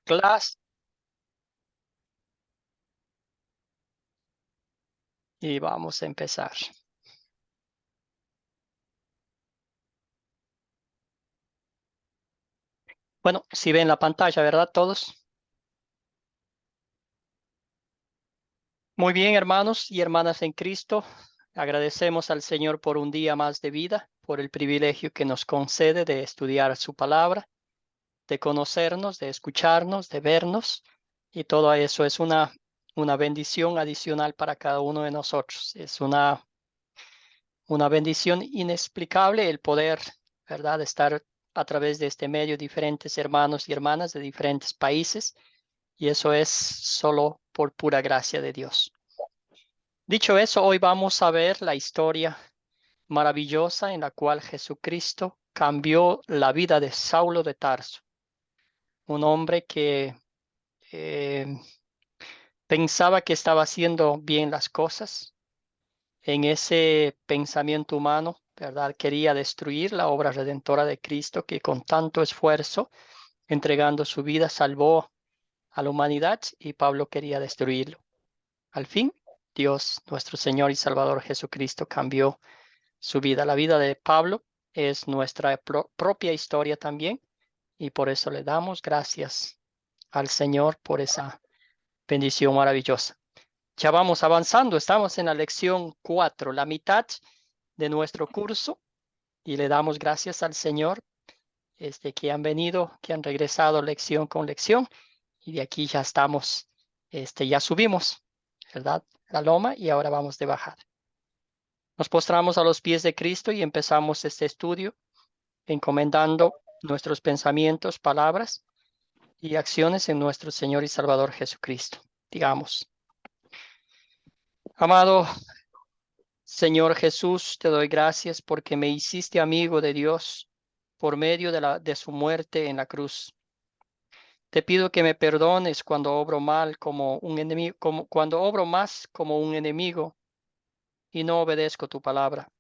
clase y vamos a empezar. Bueno, si ven la pantalla, ¿verdad? Todos. Muy bien, hermanos y hermanas en Cristo. Agradecemos al Señor por un día más de vida, por el privilegio que nos concede de estudiar su palabra, de conocernos, de escucharnos, de vernos. Y todo eso es una bendición adicional para cada uno de nosotros. Es una bendición inexplicable el poder, ¿verdad?, estar a través de este medio diferentes hermanos y hermanas de diferentes países, y eso es solo por pura gracia de Dios. Dicho eso, hoy vamos a ver la historia maravillosa en la cual Jesucristo cambió la vida de Saulo de Tarso, un hombre que eh, pensaba que estaba haciendo bien las cosas. En ese pensamiento humano, ¿verdad?, quería destruir la obra redentora de Cristo, que con tanto esfuerzo, entregando su vida, salvó a la humanidad, y Pablo quería destruirlo. Al fin, Dios, nuestro Señor y Salvador Jesucristo, cambió su vida. La vida de Pablo es nuestra propia historia también, y por eso le damos gracias al Señor por esa bendición maravillosa. Ya vamos avanzando, estamos en la lección 4, la mitad de nuestro curso, y le damos gracias al Señor que han venido, que han regresado lección con lección, y de aquí ya estamos, ya subimos, ¿verdad?, la loma, y ahora vamos de bajada. Nos postramos a los pies de Cristo y empezamos este estudio encomendando nuestros pensamientos, palabras y acciones en nuestro Señor y Salvador Jesucristo. Digamos: amado Señor Jesús, te doy gracias porque me hiciste amigo de Dios por medio de su muerte en la cruz. Te pido que me perdones cuando obro mal como un enemigo, cuando obro más como un enemigo y no obedezco tu palabra.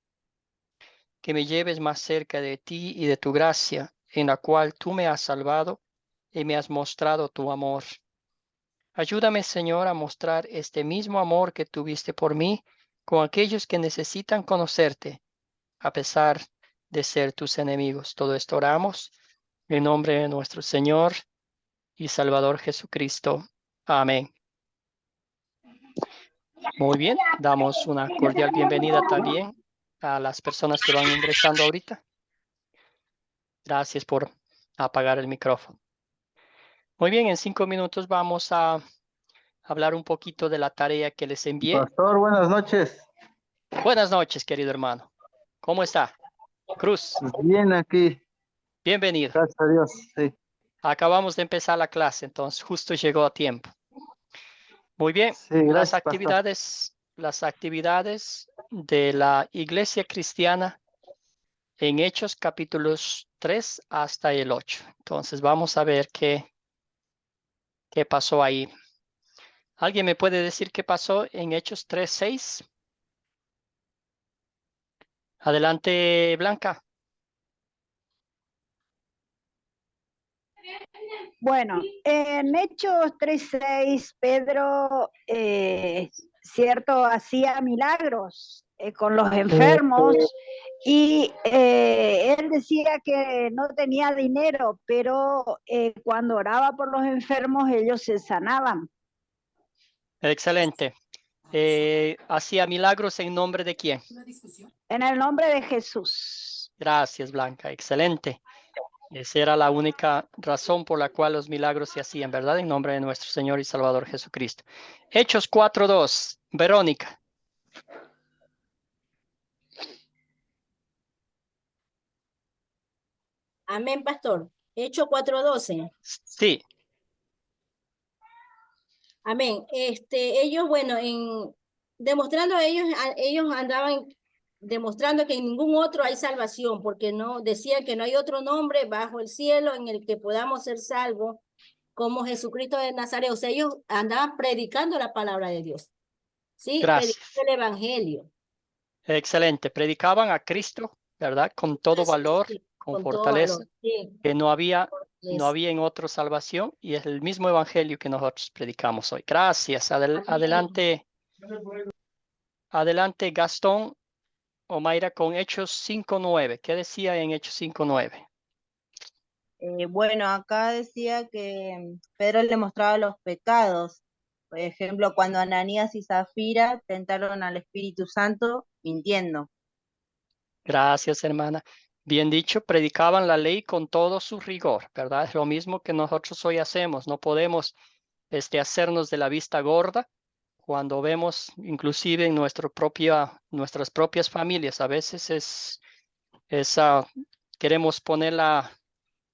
Que me lleves más cerca de ti y de tu gracia, en la cual tú me has salvado y me has mostrado tu amor. Ayúdame, Señor, a mostrar este mismo amor que tuviste por mí con aquellos que necesitan conocerte, a pesar de ser tus enemigos. Todo esto oramos en nombre de nuestro Señor y Salvador Jesucristo. Amén. Muy bien, damos una cordial bienvenida también a las personas que van ingresando ahorita. Gracias por apagar el micrófono. Muy bien, en 5 minutos vamos a hablar un poquito de la tarea que les envié. Pastor, buenas noches. Buenas noches, querido hermano. ¿Cómo está? Cruz, Bien aquí, bienvenido. gracias a Dios. Sí. Acabamos de empezar la clase, entonces justo llegó a tiempo. Muy bien, Sí, gracias, pastor. las actividades de la Iglesia Cristiana en Hechos capítulos 3 hasta el 8. Entonces vamos a ver qué pasó ahí. ¿Alguien me puede decir qué pasó en Hechos 3:6? Adelante, Blanca. Bueno, en Hechos 3:6, Pedro, cierto, hacía milagros con los enfermos, y él decía que no tenía dinero, pero cuando oraba por los enfermos ellos se sanaban. Excelente. ¿Hacía milagros en nombre de quién? En el nombre de Jesús. Gracias, Blanca. Excelente. Esa era la única razón por la cual los milagros se hacían, ¿verdad? En nombre de nuestro Señor y Salvador Jesucristo. Hechos 4:2. Verónica. Amén, pastor. Hechos 4:12. Sí. Amén. Ellos, bueno, demostrando ellos andaban demostrando que en ningún otro hay salvación, porque no decían que no hay otro nombre bajo el cielo en el que podamos ser salvos como Jesucristo de Nazaret. O sea, ellos andaban predicando la palabra de Dios. Sí, predicando Gracias. el evangelio. Excelente. Predicaban a Cristo, ¿verdad? Con todo valor, con todos fortaleza, sí, que no había es- en otro salvación, y es el mismo evangelio que nosotros predicamos hoy. Gracias. Adelante, adelante Gastón o Mayra con Hechos 5:9. ¿Qué decía en Hechos 5:9? Bueno, acá decía que Pedro le mostraba los pecados. Por ejemplo, cuando Ananías y Zafira tentaron al Espíritu Santo mintiendo. Gracias, hermana. Bien dicho, predicaban la ley con todo su rigor, ¿verdad? Es lo mismo que nosotros hoy hacemos. No podemos hacernos de la vista gorda cuando vemos, inclusive en nuestras propias familias. A veces queremos ponerla,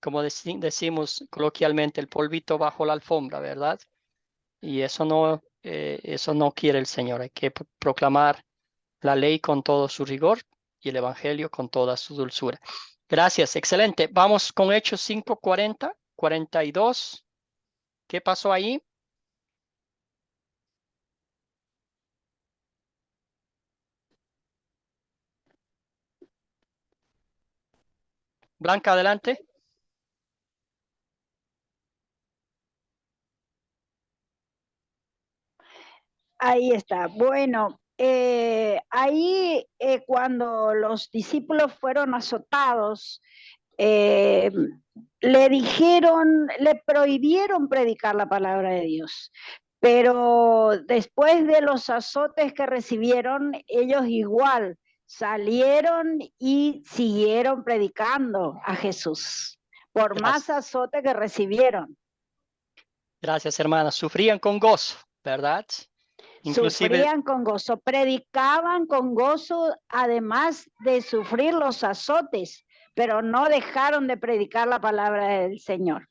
como decimos coloquialmente, el polvito bajo la alfombra, ¿verdad? Y eso no quiere el Señor. Hay que proclamar la ley con todo su rigor y el evangelio con toda su dulzura. Gracias, excelente. Vamos con Hechos 5:40, 42. ¿Qué pasó ahí? Blanca, adelante. Ahí está. Bueno, ahí cuando los discípulos fueron azotados, eh, le prohibieron predicar la palabra de Dios. Pero después de los azotes que recibieron, ellos igual salieron y siguieron predicando a Jesús, por más Gracias. azote que recibieron. Gracias, hermana. Sufrían con gozo, ¿verdad? Inclusive, Sufrían con gozo, predicaban con gozo, además de sufrir los azotes, pero no dejaron de predicar la palabra del Señor.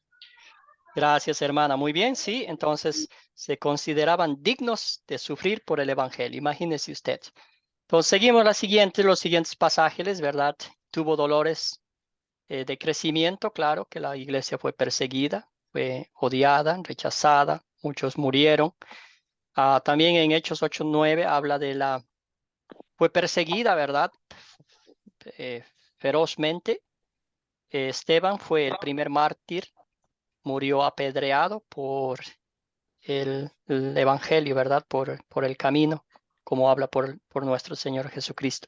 gracias, hermana. Muy bien, sí. Entonces se consideraban dignos de sufrir por el evangelio. Imagínese usted. Entonces seguimos los siguientes pasajes, ¿verdad? Tuvo dolores de crecimiento, claro, que la iglesia fue perseguida, fue odiada, rechazada, muchos murieron. También en Hechos 8:9 habla fue perseguida, ¿verdad? Ferozmente. Esteban fue el primer mártir, murió apedreado por el evangelio, ¿verdad? Por el camino, como habla por nuestro Señor Jesucristo.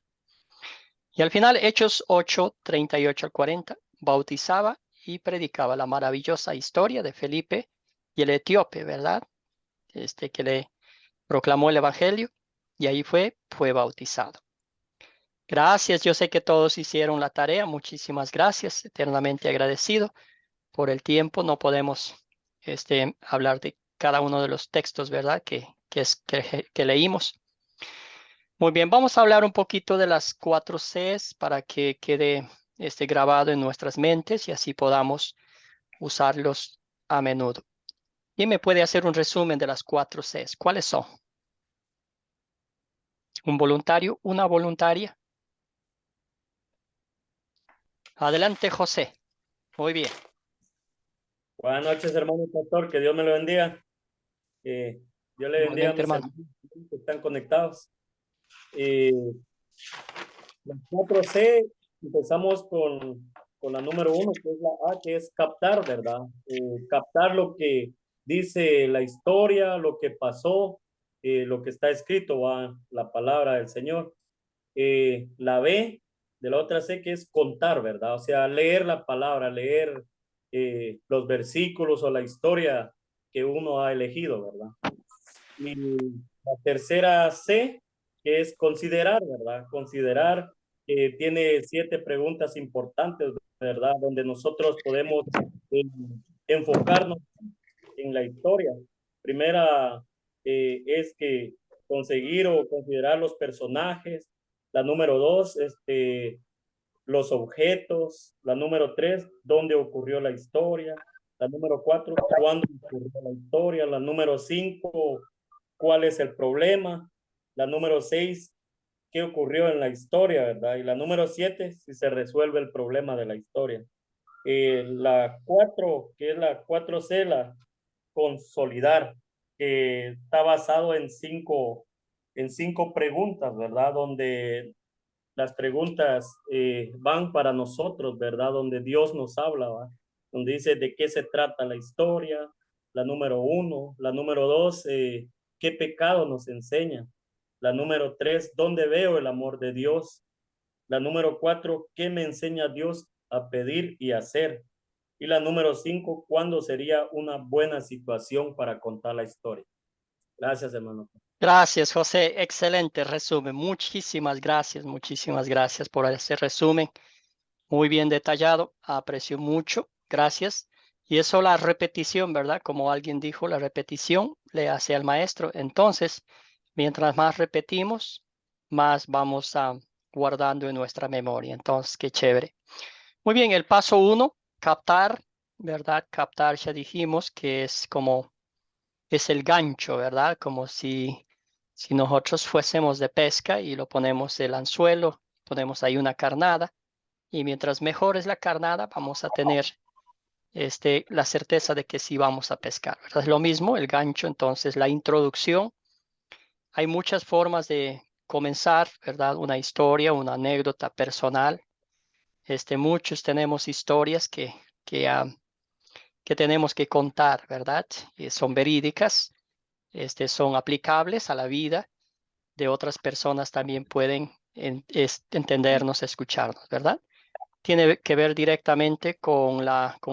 Y al final, Hechos 8:38-40, bautizaba y predicaba la maravillosa historia de Felipe y el etíope, ¿verdad? Que le proclamó el evangelio y ahí fue bautizado. Gracias, yo sé que todos hicieron la tarea, muchísimas gracias, eternamente agradecido por el tiempo. No podemos hablar de cada uno de los textos, ¿verdad? Que leímos. Muy bien, vamos a hablar un poquito de las 4 Cs para que quede grabado en nuestras mentes y así podamos usarlos a menudo. ¿Quién me puede hacer un resumen de las 4 Cs? ¿Cuáles son? ¿Un voluntario? ¿Una voluntaria? Adelante, José. Muy bien. Buenas noches, hermano pastor, que Dios me lo bendiga. Dios le bendiga a Igualmente, mis hermano. hermanos que están conectados. Las 4C, empezamos con la número 1, que es la A, que es captar, ¿verdad? Captar lo que dice la historia, lo que pasó, lo que está escrito, ¿va? La palabra del Señor. La B de la otra C, que es contar, ¿verdad? O sea, leer la palabra, leer los versículos o la historia que uno ha elegido, ¿verdad? Y la tercera C, que es considerar, ¿verdad? Considerar, tiene 7 preguntas importantes, ¿verdad? Donde nosotros podemos enfocarnos en la historia. Primera es que conseguir o considerar los personajes. La número 2, los objetos. La número 3, dónde ocurrió la historia. La número 4, cuándo ocurrió la historia. La número 5, cuál es el problema. La número 6, qué ocurrió en la historia, ¿verdad? Y la número 7, si se resuelve el problema de la historia. La 4, que es la 4C, la consolidar, que está basado en cinco preguntas, ¿verdad? Donde las preguntas van para nosotros, ¿verdad? Donde Dios nos habla, ¿va? Donde dice de qué se trata la historia, la número 1, la número 2, qué pecado nos enseña, la número 3, dónde veo el amor de Dios, la número 4, qué me enseña Dios a pedir y hacer, y la número 5, cuándo sería una buena situación para contar la historia. Gracias, hermano. Gracias, José. Excelente resumen. Muchísimas gracias por ese resumen. Muy bien detallado. Aprecio mucho. Gracias. Y eso la repetición, ¿verdad? Como alguien dijo, la repetición le hace al maestro. Entonces, mientras más repetimos, más vamos guardando en nuestra memoria. Entonces, qué chévere. Muy bien, el paso 1, captar, ¿verdad? Captar, ya dijimos que es el gancho, ¿verdad? Como si nosotros fuésemos de pesca y lo ponemos el anzuelo, ponemos ahí una carnada y mientras mejor es la carnada, vamos a tener la certeza de que sí vamos a pescar, ¿verdad? Es lo mismo el gancho, entonces la introducción. Hay muchas formas de comenzar, ¿verdad? Una historia, una anécdota personal. Muchos tenemos historias que, que tenemos que contar, ¿verdad? Son verídicas, son aplicables a la vida de otras personas, también pueden entendernos, escucharnos, ¿verdad? Tiene que ver directamente con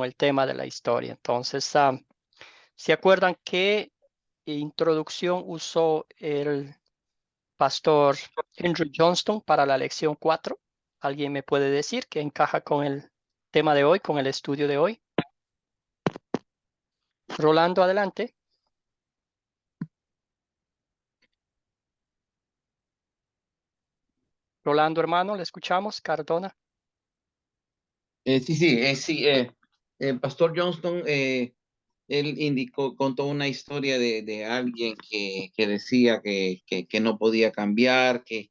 el tema de la historia. Entonces, ¿se acuerdan qué introducción usó el pastor Andrew Johnston para la lección 4? ¿Alguien me puede decir que encaja con el tema de hoy, con el estudio de hoy? Rolando, adelante. Rolando, hermano, le escuchamos. Cardona. Sí. El pastor Johnston, él contó una historia de alguien que decía que no podía cambiar, que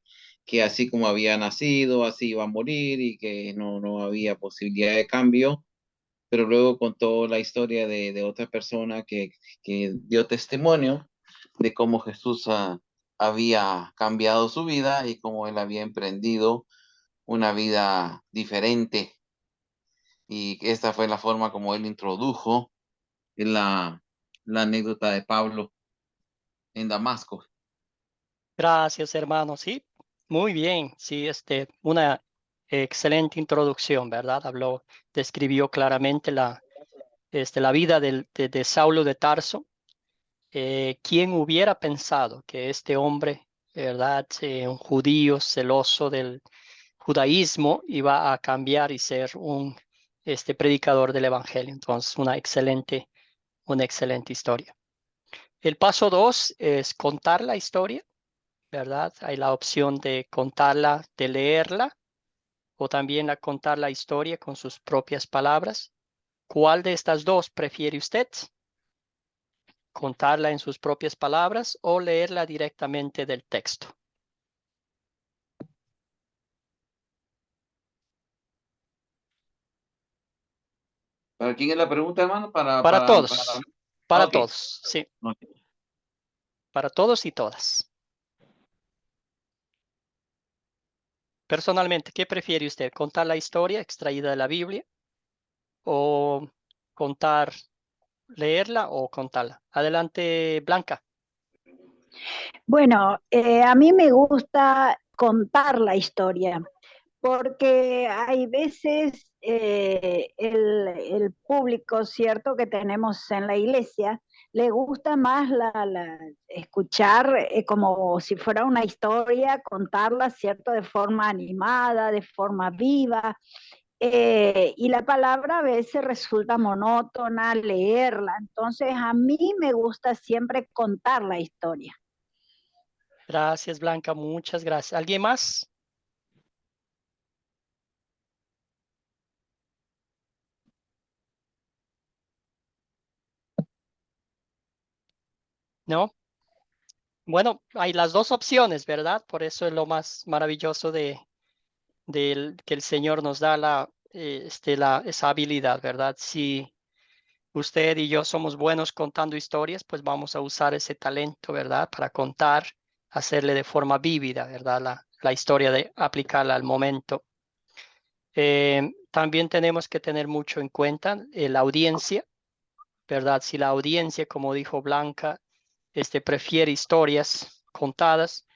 así como había nacido, así iba a morir y que no había posibilidad de cambio. Pero luego contó la historia de otra persona que dio testimonio de cómo Jesús había cambiado su vida y cómo él había emprendido una vida diferente. Y esta fue la forma como él introdujo la anécdota de Pablo en Damasco. Gracias, hermano. Sí, muy bien. Sí, una excelente introducción, ¿verdad? Describió claramente la vida de Saulo de Tarso. ¿Quién hubiera pensado que este hombre, ¿verdad? Un judío celoso del judaísmo, iba a cambiar y ser un predicador del evangelio? Entonces, una excelente historia. El paso 2 es contar la historia, ¿verdad? Hay la opción de contarla, de leerla, o también contar la historia con sus propias palabras. ¿Cuál de estas dos prefiere usted? ¿Contarla en sus propias palabras o leerla directamente del texto? ¿Para quién es la pregunta, hermano? Para todos. Para Ok. todos, sí. Ok. Para todos y todas. Personalmente, ¿qué prefiere usted? ¿Contar la historia extraída de la Biblia o leerla o contarla? Adelante, Blanca. Bueno, a mí me gusta contar la historia, porque hay veces el público, ¿cierto?, que tenemos en la iglesia, le gusta más escuchar como si fuera una historia, contarla, ¿cierto?, de forma animada, de forma viva, y la palabra a veces resulta monótona, leerla. Entonces, a mí me gusta siempre contar la historia. Gracias, Blanca. Muchas gracias. ¿Alguien más? ¿No? Bueno, hay las dos opciones, ¿verdad? Por eso es lo más maravilloso que el Señor nos da esa habilidad, ¿verdad? Si usted y yo somos buenos contando historias, pues vamos a usar ese talento, ¿verdad? Para contar, hacerle de forma vívida, ¿verdad? la historia de aplicarla al momento. También tenemos que tener mucho en cuenta la audiencia, ¿verdad? Si la audiencia, como dijo Blanca, prefiere historias contadas,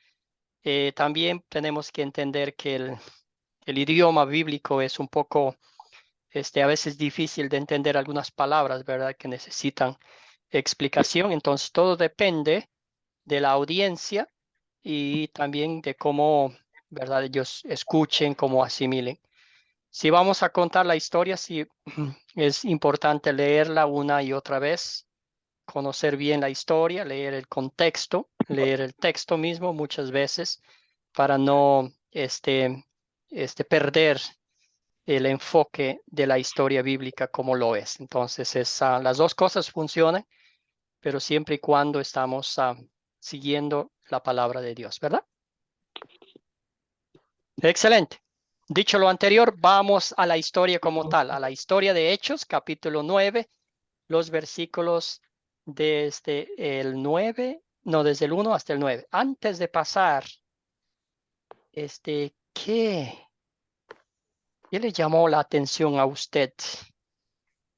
también tenemos que entender que el idioma bíblico es un poco, a veces difícil de entender algunas palabras, ¿verdad? Que necesitan explicación. Entonces, todo depende de la audiencia y también de cómo, ¿verdad? Ellos escuchen, cómo asimilen. Si vamos a contar la historia, sí es importante leerla una y otra vez, conocer bien la historia, leer el contexto, leer el texto mismo muchas veces para no perder el enfoque de la historia bíblica como lo es. Entonces, las dos cosas funcionan, pero siempre y cuando estamos siguiendo la palabra de Dios, ¿verdad? Excelente. Dicho lo anterior, vamos a la historia como tal, a la historia de Hechos, capítulo 9, los versículos desde el 9, no, desde el 1 hasta el 9. Antes de pasar, ¿qué le llamó la atención a usted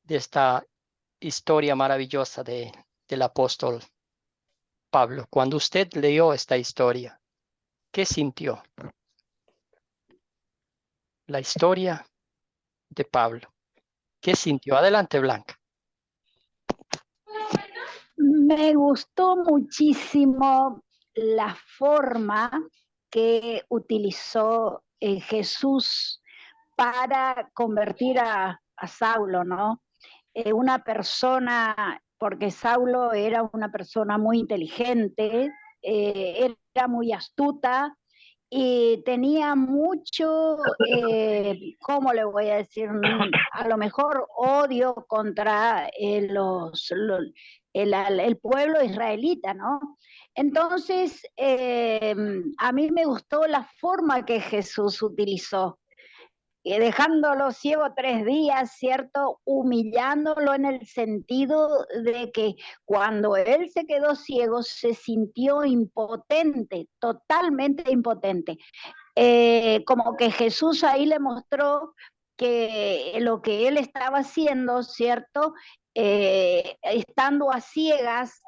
de esta historia maravillosa del apóstol Pablo? Cuando usted leyó esta historia, ¿qué sintió? La historia de Pablo. ¿Qué sintió? Adelante, Blanca. Me gustó muchísimo la forma que utilizó Jesús para convertir a Saulo, ¿no? Una persona, porque Saulo era una persona muy inteligente, era muy astuta y tenía mucho, ¿cómo le voy a decir? A lo mejor odio contra el pueblo israelita, ¿no? Entonces, a mí me gustó la forma que Jesús utilizó, dejándolo ciego 3 días, ¿cierto? Humillándolo en el sentido de que cuando él se quedó ciego se sintió impotente, totalmente impotente. Como que Jesús ahí le mostró que lo que él estaba haciendo, ¿cierto? Estando a ciegas,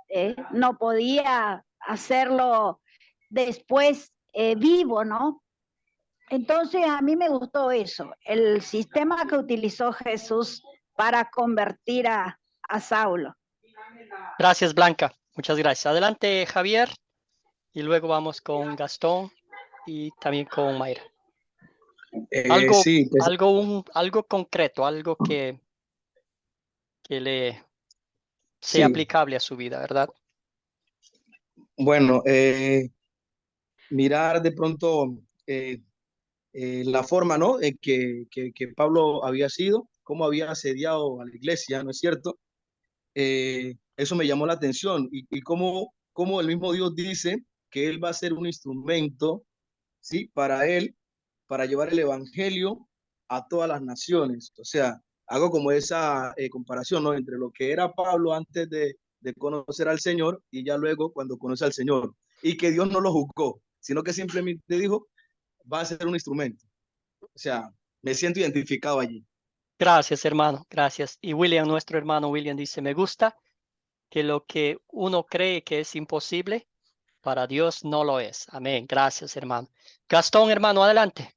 no podía hacerlo después vivo, ¿no? Entonces a mí me gustó eso, el sistema que utilizó Jesús para convertir a Saulo. Gracias, Blanca. Muchas gracias. Adelante, Javier. Y luego vamos con Gastón y también con Mayra. Sí, pues, Algo concreto, algo que le sea sí. aplicable a su vida, ¿verdad? Bueno, mirar de pronto la forma, ¿no? Que Pablo había sido, cómo había asediado a la iglesia, ¿no es cierto? Eso me llamó la atención y cómo el mismo Dios dice que Él va a ser un instrumento, ¿sí? Para Él, para llevar el evangelio a todas las naciones. O sea, hago como esa comparación, ¿no? Entre lo que era Pablo antes de conocer al Señor y ya luego cuando conoce al Señor. Y que Dios no lo juzgó, sino que simplemente dijo, va a ser un instrumento. O sea, me siento identificado allí. Gracias, hermano. Gracias. Y William, nuestro hermano William, dice, me gusta que lo que uno cree que es imposible, para Dios no lo es. Amén. Gracias, hermano. Gastón, hermano, adelante.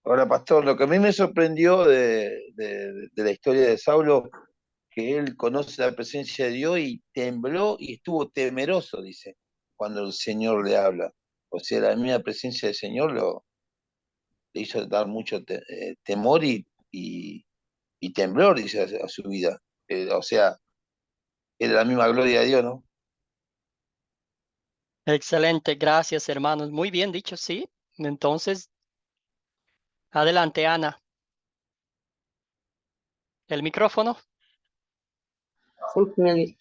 Ahora, pastor, lo que a mí me sorprendió de la historia de Saulo, que él conoce la presencia de Dios y tembló y estuvo temeroso, dice, cuando el Señor le habla. O sea, la misma presencia del Señor le hizo dar mucho temor y temblor, dice, a su vida. O sea, era la misma gloria de Dios, ¿no? Excelente. Gracias, hermanos. Muy bien dicho, sí. Entonces, adelante, Ana. El micrófono. Sí,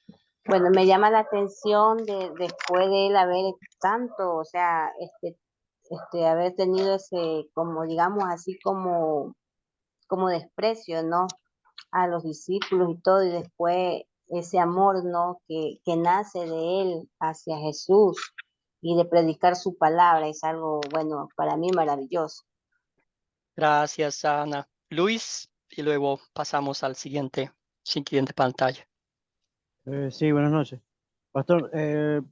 bueno, me llama la atención después de él haber tanto, o sea, haber tenido ese, como digamos así, como desprecio, ¿no? A los discípulos y todo, y después ese amor, ¿no? Que nace de él hacia Jesús. y de predicar su palabra. Es algo, bueno, para mí maravilloso. Gracias, Ana. Luis, y luego pasamos al siguiente pantalla. Sí, buenas noches. Pastor,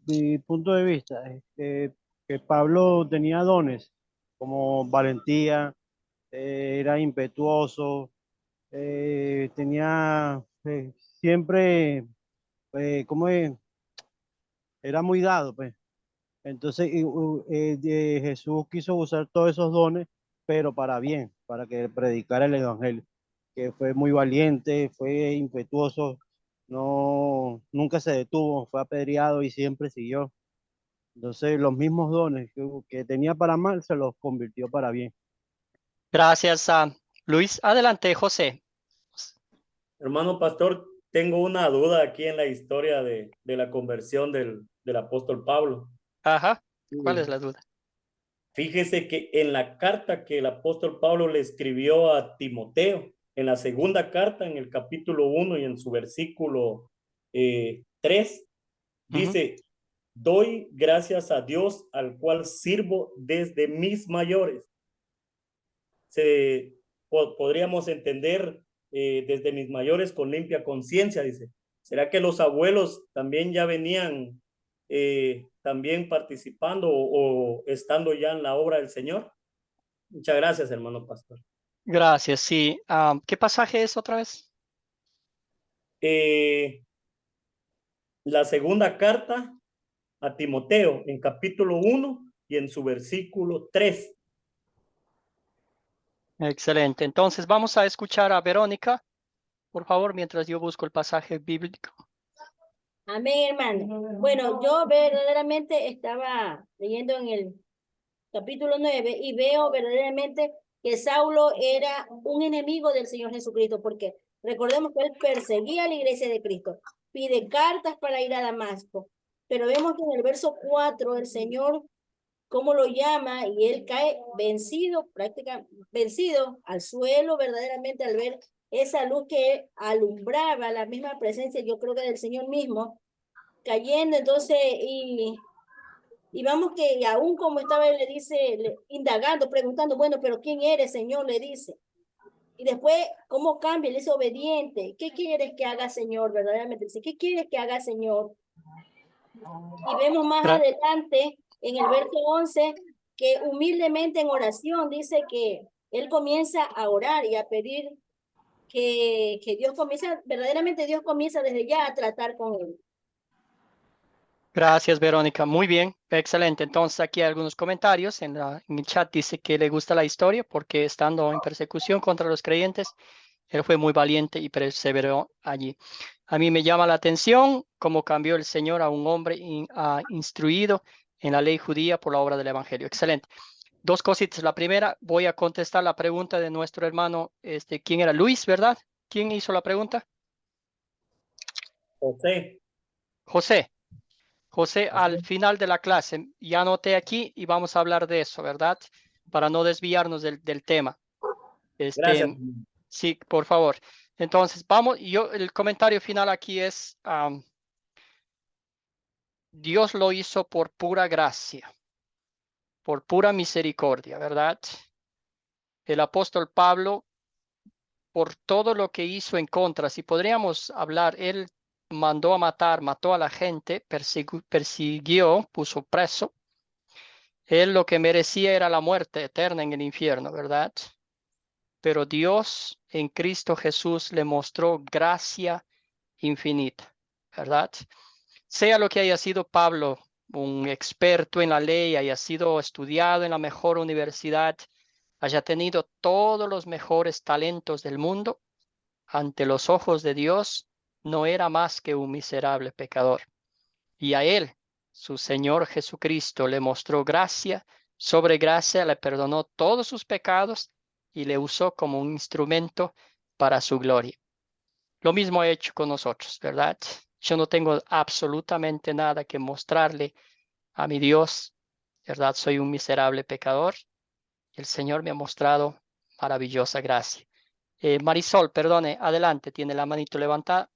mi punto de vista es que Pablo tenía dones como valentía, era impetuoso, tenía siempre, ¿cómo es? Era muy dado, pues. Entonces, Jesús quiso usar todos esos dones, pero para bien, para que predicara el evangelio, que fue muy valiente, fue impetuoso, no, nunca se detuvo, fue apedreado y siempre siguió. Entonces, los mismos dones que tenía para mal, se los convirtió para bien. Gracias, Luis. Adelante, José. Hermano pastor, tengo una duda aquí en la historia de la conversión del apóstol Pablo. Ajá. ¿Cuál es la duda? Fíjese que en la carta que el apóstol Pablo le escribió a Timoteo, en la segunda carta, en el capítulo 1 y en su versículo 3, dice, doy gracias a Dios al cual sirvo desde mis mayores. Podríamos entender desde mis mayores con limpia conciencia, dice. ¿Será que los abuelos también ya venían también participando o estando ya en la obra del Señor? Muchas gracias, hermano pastor. Gracias, sí. ¿Qué pasaje es otra vez? La segunda carta a Timoteo, en capítulo 1 y en su versículo 3. Excelente. Entonces vamos a escuchar a Verónica, por favor, mientras yo busco el pasaje bíblico. Amén, hermano. Bueno, yo verdaderamente estaba leyendo en el capítulo 9 y veo verdaderamente que Saulo era un enemigo del Señor Jesucristo, porque recordemos que él perseguía a la iglesia de Cristo, pide cartas para ir a Damasco, pero vemos que en el verso 4 el Señor, cómo lo llama, y él cae vencido, prácticamente vencido al suelo verdaderamente al ver esa luz que alumbraba la misma presencia, yo creo que del Señor mismo, cayendo. Entonces, y vamos que aún como estaba, él le dice, indagando, preguntando, bueno, pero ¿quién eres, Señor? Le dice. Y después, ¿cómo cambia? Él es obediente. ¿Qué quieres que haga, Señor? Verdaderamente dice, ¿qué quieres que haga, Señor? Y vemos más adelante, en el verso 11, que humildemente en oración dice que él comienza a orar y a pedir que Dios comienza, verdaderamente Dios comienza desde ya a tratar con él. Gracias, Verónica. Muy bien, excelente. Entonces aquí hay algunos comentarios. En el chat dice que le gusta la historia porque estando en persecución contra los creyentes, él fue muy valiente y perseveró allí. A mí me llama la atención cómo cambió el Señor a un hombre instruido en la ley judía por la obra del Evangelio. Excelente. Dos cositas. La primera, voy a contestar la pregunta de nuestro hermano, ¿quién era? Luis, ¿verdad? ¿Quién hizo la pregunta? José. José, al final de la clase, ya anoté aquí y vamos a hablar de eso, ¿verdad? Para no desviarnos del tema. Gracias. Sí, por favor. Entonces, vamos, el comentario final aquí es, Dios lo hizo por pura gracia, por pura misericordia, ¿verdad? El apóstol Pablo, por todo lo que hizo en contra, si podríamos hablar, él mandó a matar, mató a la gente, persiguió, puso preso. Él lo que merecía era la muerte eterna en el infierno, ¿verdad? Pero Dios en Cristo Jesús le mostró gracia infinita, ¿verdad? Sea lo que haya sido Pablo, un experto en la ley, haya sido estudiado en la mejor universidad, haya tenido todos los mejores talentos del mundo, ante los ojos de Dios no era más que un miserable pecador. Y a él, su Señor Jesucristo, le mostró gracia sobre gracia, le perdonó todos sus pecados y le usó como un instrumento para su gloria. Lo mismo ha hecho con nosotros, ¿verdad? Yo no tengo absolutamente nada que mostrarle a mi Dios, ¿verdad? Soy un miserable pecador. El Señor me ha mostrado maravillosa gracia. Marisol, perdone, adelante, tiene la manito levantada.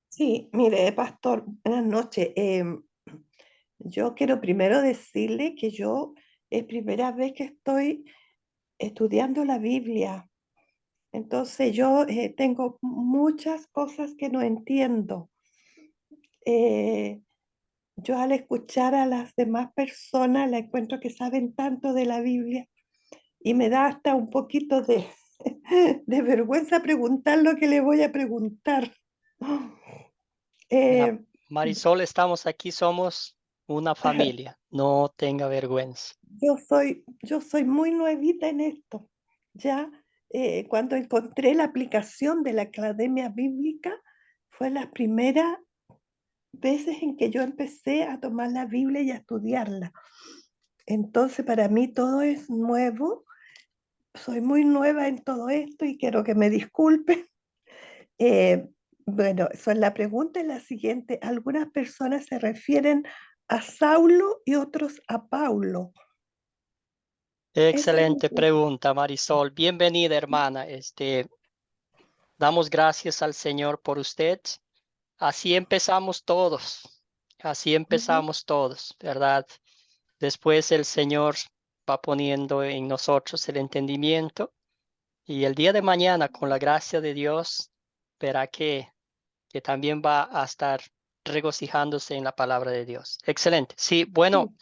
Sí, mire, pastor, buenas noches. Yo quiero primero decirle que yo es primera vez que estoy estudiando la Biblia. Entonces yo tengo muchas cosas que no entiendo. Eh, yo al escuchar a las demás personas la encuentro que saben tanto de la Biblia y me da hasta un poquito de, de vergüenza preguntar lo que le voy a preguntar. Eh, Marisol, estamos aquí, somos una familia. No tenga vergüenza. yo soy muy nuevita en esto. Ya cuando encontré la aplicación de la Academia Bíblica, fue la primera veces en que yo empecé a tomar la Biblia y a estudiarla. Entonces, para mí todo es nuevo. Soy muy nueva en todo esto y quiero que me disculpen. Bueno, la pregunta es la siguiente. Algunas personas se refieren a Saulo y otros a Paulo. Esa es Excelente pregunta, Marisol. Bienvenida, hermana. Damos gracias al Señor por usted. Así empezamos todos. Así empezamos todos, ¿verdad? Después el Señor va poniendo en nosotros el entendimiento y el día de mañana, con la gracia de Dios, verá que también va a estar regocijándose en la palabra de Dios. Excelente. Sí, bueno,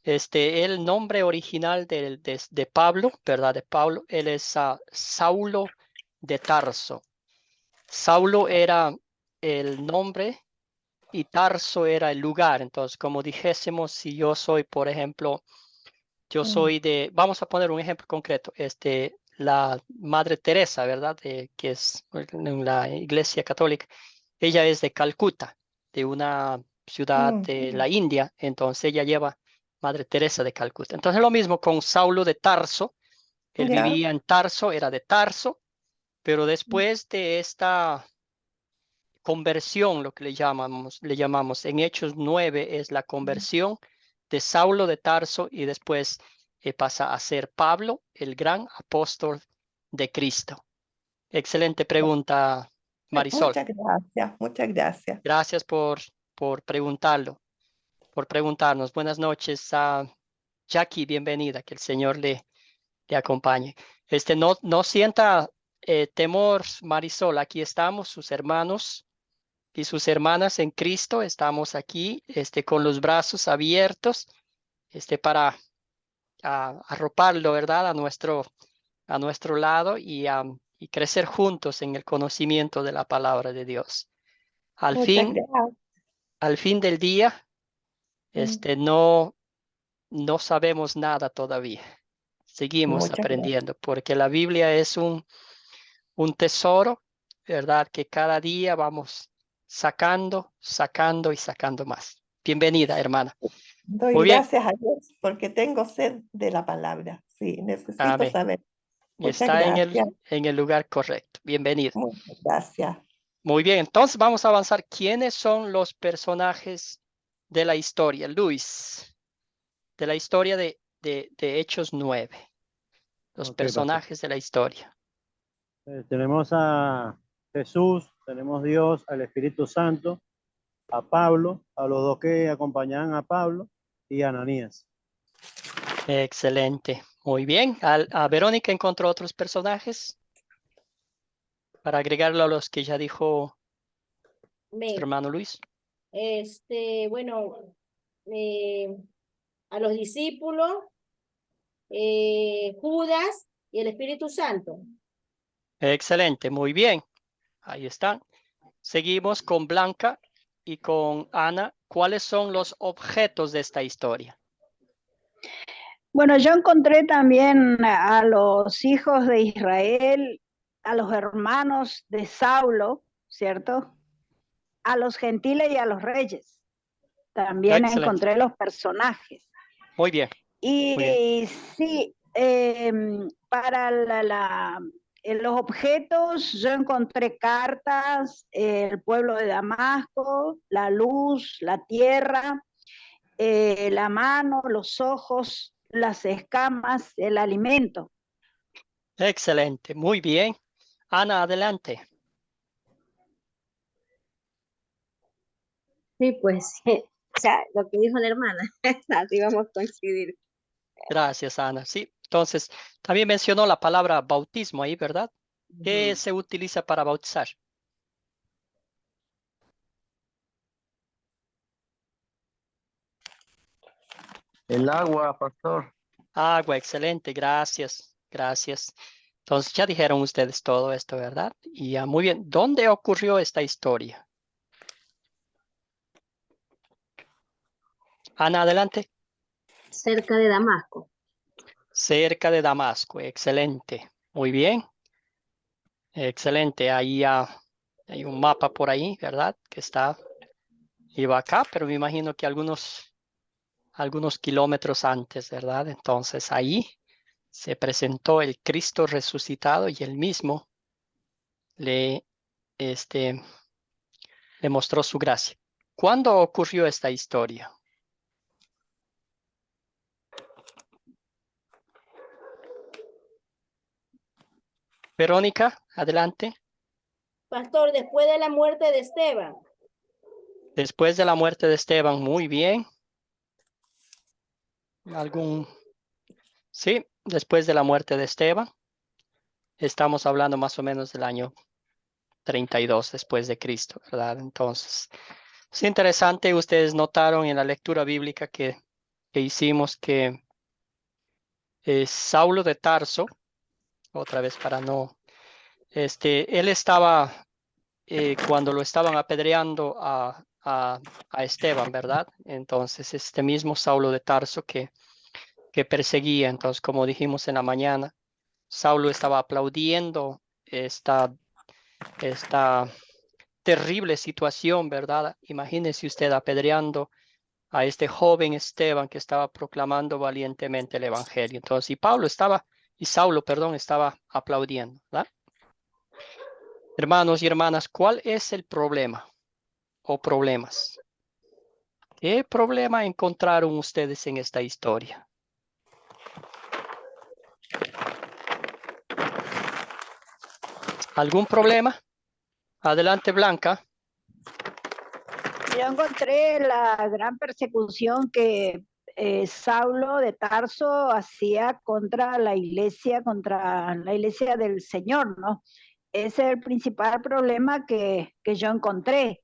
el nombre original de Pablo, ¿verdad? De Pablo, él es Saulo de Tarso. Saulo era el nombre y Tarso era el lugar. Entonces, como dijésemos, si yo soy, por ejemplo, yo soy vamos a poner un ejemplo concreto, la Madre Teresa, ¿verdad? Que es en la Iglesia Católica. Ella es de Calcuta, de una ciudad de la India. Entonces ella lleva Madre Teresa de Calcuta. Entonces lo mismo con Saulo de Tarso. Él Ya. vivía en Tarso, era de Tarso, pero después de esta conversión, lo que le llamamos en Hechos 9, es la conversión de Saulo de Tarso y después pasa a ser Pablo, el gran apóstol de Cristo. Excelente pregunta, Marisol. Muchas gracias, muchas gracias. Gracias por preguntarlo, por preguntarnos. Buenas noches a Jackie, bienvenida, que el Señor le acompañe. No sienta temor, Marisol, aquí estamos, sus hermanos y sus hermanas en Cristo, estamos aquí con los brazos abiertos para arroparlo, ¿verdad? A nuestro lado y crecer juntos en el conocimiento de la palabra de Dios. Al Muchas fin gracias. del día, no sabemos nada todavía. Seguimos Muchas gracias. aprendiendo porque la Biblia es un tesoro, ¿verdad? Que cada día vamos sacando y sacando más. Bienvenida, hermana. Doy Muy bien. gracias a Dios porque tengo sed de la palabra. Sí, necesito Amén. saber. Y Muchas está gracias. en el lugar correcto. Bienvenida. Muchas gracias. Muy bien, entonces vamos a avanzar. ¿Quiénes son los personajes de la historia? Luis, de la historia de Hechos 9. Los Ok, pastor. personajes de la historia. Tenemos a Jesús, tenemos Dios, al Espíritu Santo, a Pablo, a los dos que acompañaban a Pablo y a Ananías. Excelente. Muy bien. A Verónica encontró otros personajes para agregarlo a los que ya dijo su hermano Luis. Bueno, a los discípulos, Judas y el Espíritu Santo. Excelente, muy bien. Ahí están. Seguimos con Blanca y con Ana. ¿Cuáles son los objetos de esta historia? Bueno, yo encontré también a los hijos de Israel, a los hermanos de Saulo, ¿cierto? A los gentiles y a los reyes. También Excelente. encontré los personajes. Muy bien. Y Muy bien. sí, para los objetos yo encontré cartas, el pueblo de Damasco, la luz, la tierra, la mano, los ojos, las escamas, el alimento. Excelente, muy bien. Ana, adelante. Sí, pues O sea, lo que dijo la hermana, así vamos a coincidir. Gracias, Ana. Sí, entonces también mencionó la palabra bautismo ahí, ¿verdad? ¿Qué Ujú. se utiliza para bautizar? El agua, pastor. Agua, excelente, gracias, gracias. Entonces ya dijeron ustedes todo esto, ¿verdad? Y ya, muy bien. ¿Dónde ocurrió esta historia? Ana, adelante. Cerca de Damasco. Cerca de Damasco, excelente. Muy bien, excelente. Ahí hay un mapa por ahí, ¿verdad? Que iba acá, pero me imagino que algunos kilómetros antes, ¿verdad? Entonces ahí se presentó el Cristo resucitado y él mismo le, este, le mostró su gracia. ¿Cuándo ocurrió esta historia? Verónica, adelante. Pastor, después de la muerte de Esteban. Después de la muerte de Esteban, muy bien. Sí, después de la muerte de Esteban. Estamos hablando más o menos del año 32 después de Cristo, ¿verdad? Entonces, es interesante, ustedes notaron en la lectura bíblica que hicimos que Saulo de Tarso, otra vez para no, él estaba, cuando lo estaban apedreando a Esteban, ¿verdad? Entonces, este mismo Saulo de Tarso que perseguía, entonces, como dijimos en la mañana, Saulo estaba aplaudiendo esta terrible situación, ¿verdad? Imagínese usted apedreando a este joven Esteban que estaba proclamando valientemente el evangelio. Entonces, y Saulo, perdón, estaba aplaudiendo, ¿verdad? Hermanos y hermanas, ¿cuál es el problema o problemas? ¿Qué problema encontraron ustedes en esta historia? ¿Algún problema? Adelante, Blanca. Yo encontré la gran persecución que Saulo de Tarso hacía contra la iglesia del Señor, ¿no? Ese es el principal problema que yo encontré.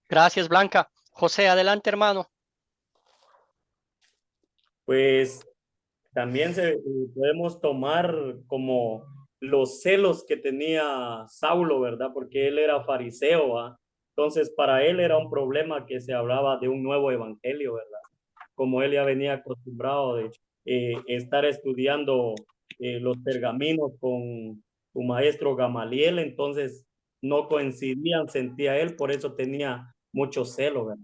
Gracias, Blanca. José, adelante, hermano. Pues también podemos tomar como los celos que tenía Saulo, ¿verdad? Porque él era fariseo, ¿va? Entonces para él era un problema que se hablaba de un nuevo evangelio, ¿verdad? Como él ya venía acostumbrado de estar estudiando los pergaminos con su maestro Gamaliel, entonces no coincidían, sentía él, por eso tenía mucho celo, ¿verdad?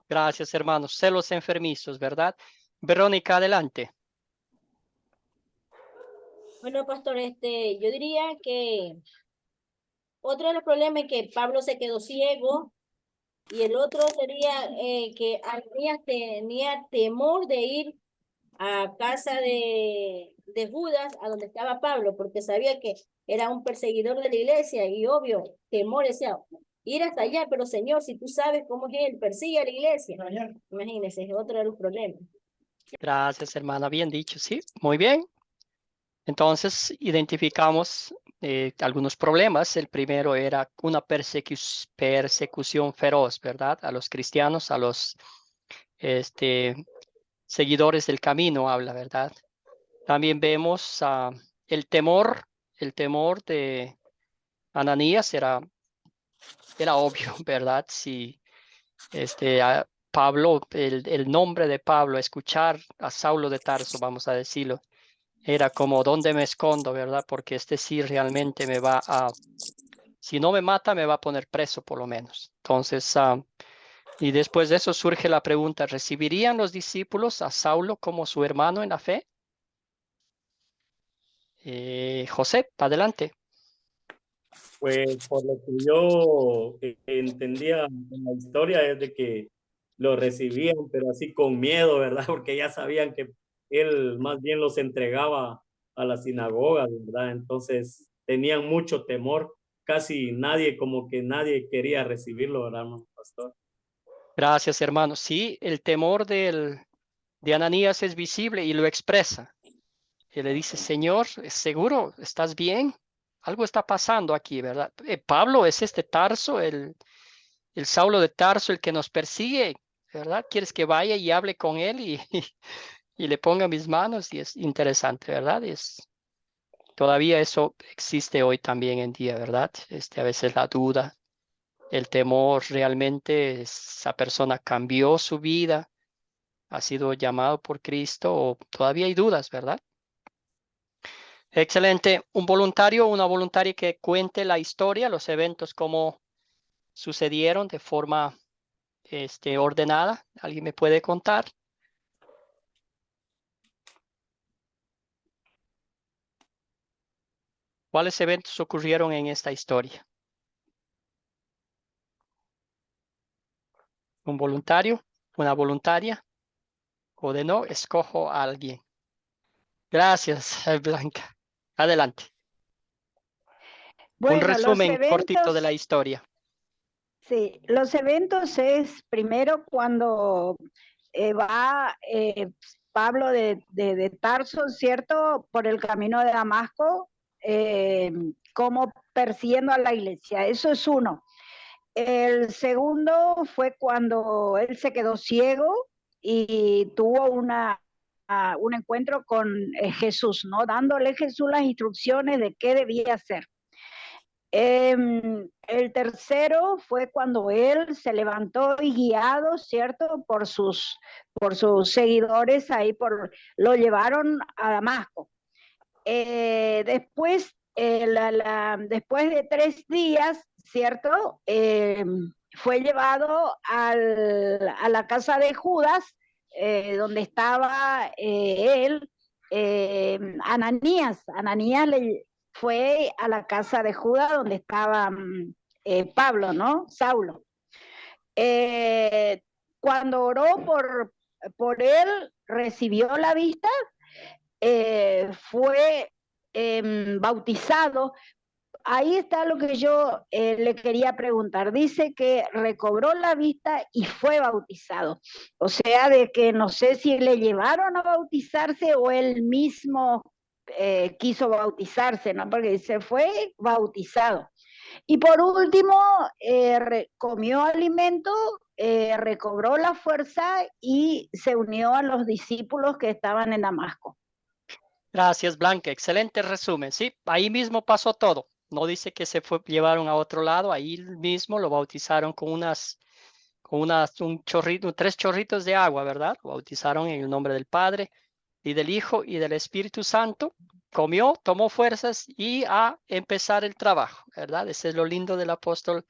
Gracias, hermanos. Celos enfermizos, ¿verdad? Verónica, adelante. Bueno, pastor, yo diría que otro de los problemas es que Pablo se quedó ciego y el otro sería que Ananías tenía temor de ir a casa de Judas, a donde estaba Pablo, porque sabía que era un perseguidor de la iglesia y obvio, temor, decía, ir hasta allá, pero Señor, si tú sabes cómo es él, persigue a la iglesia. Imagínense, es otro de los problemas. Gracias, hermana. Bien dicho, sí. Muy bien. Entonces, identificamos algunos problemas. El primero era una persecución feroz, ¿verdad? A los cristianos, a los seguidores del camino, habla, ¿verdad? También vemos el temor de Ananías era obvio, ¿verdad? Si Pablo, el nombre de Pablo, escuchar a Saulo de Tarso, vamos a decirlo, era como, ¿dónde me escondo, verdad? Porque sí realmente si no me mata, me va a poner preso por lo menos. Entonces, y después de eso surge la pregunta, ¿recibirían los discípulos a Saulo como su hermano en la fe? José, adelante. Pues por lo que yo entendía en la historia es de que lo recibían, pero así con miedo, ¿verdad? Porque ya sabían que él más bien los entregaba a la sinagoga, ¿verdad? Entonces tenían mucho temor, casi nadie, como que nadie quería recibirlo, ¿verdad, hermano pastor? Gracias, hermano. Sí, el temor de Ananías es visible y lo expresa. Y le dice, Señor, ¿seguro? ¿Estás bien? Algo está pasando aquí, ¿verdad? Pablo es Tarso, el Saulo de Tarso, el que nos persigue, ¿verdad? ¿Quieres que vaya y hable con él y le ponga mis manos? Y es interesante, ¿verdad? Todavía eso existe hoy también en día, ¿verdad? A veces la duda, el temor, realmente esa persona cambió su vida, ha sido llamado por Cristo o todavía hay dudas, ¿verdad? Excelente. Un voluntario o una voluntaria que cuente la historia, los eventos, cómo sucedieron de forma ordenada. ¿Alguien me puede contar? ¿Cuáles eventos ocurrieron en esta historia? ¿Un voluntario? ¿Una voluntaria? O de no, escojo a alguien. Gracias, Blanca. Adelante. Un Bueno, los resumen cortito de la eventos, historia. sí, los eventos es primero cuando va Pablo de Tarso, ¿cierto? Por el camino de Damasco, como persiguiendo a la iglesia. Eso es uno. El segundo fue cuando él se quedó ciego y tuvo un encuentro con Jesús, ¿no? Dándole a Jesús las instrucciones de qué debía hacer. El tercero fue cuando él se levantó y guiado, ¿cierto? Por sus seguidores ahí, lo llevaron a Damasco. Después de 3 días, ¿cierto? Fue llevado a la casa de Judas, donde estaba él, Ananías. Ananías fue a la casa de Judas, donde estaba Pablo, ¿no? Saulo. Cuando oró por él, recibió la vista, fue bautizado. Ahí está lo que yo le quería preguntar. Dice que recobró la vista y fue bautizado. O sea, de que no sé si le llevaron a bautizarse o él mismo quiso bautizarse, ¿no? Porque dice, fue bautizado. Y por último, comió alimento, recobró la fuerza y se unió a los discípulos que estaban en Damasco. Gracias, Blanca. Excelente resumen. Sí, ahí mismo pasó todo. No dice que llevaron a otro lado, ahí mismo lo bautizaron con un chorrito, 3 chorritos de agua, ¿verdad? Lo bautizaron en el nombre del Padre y del Hijo y del Espíritu Santo. Comió, tomó fuerzas y a empezar el trabajo, ¿verdad? Ese es lo lindo del apóstol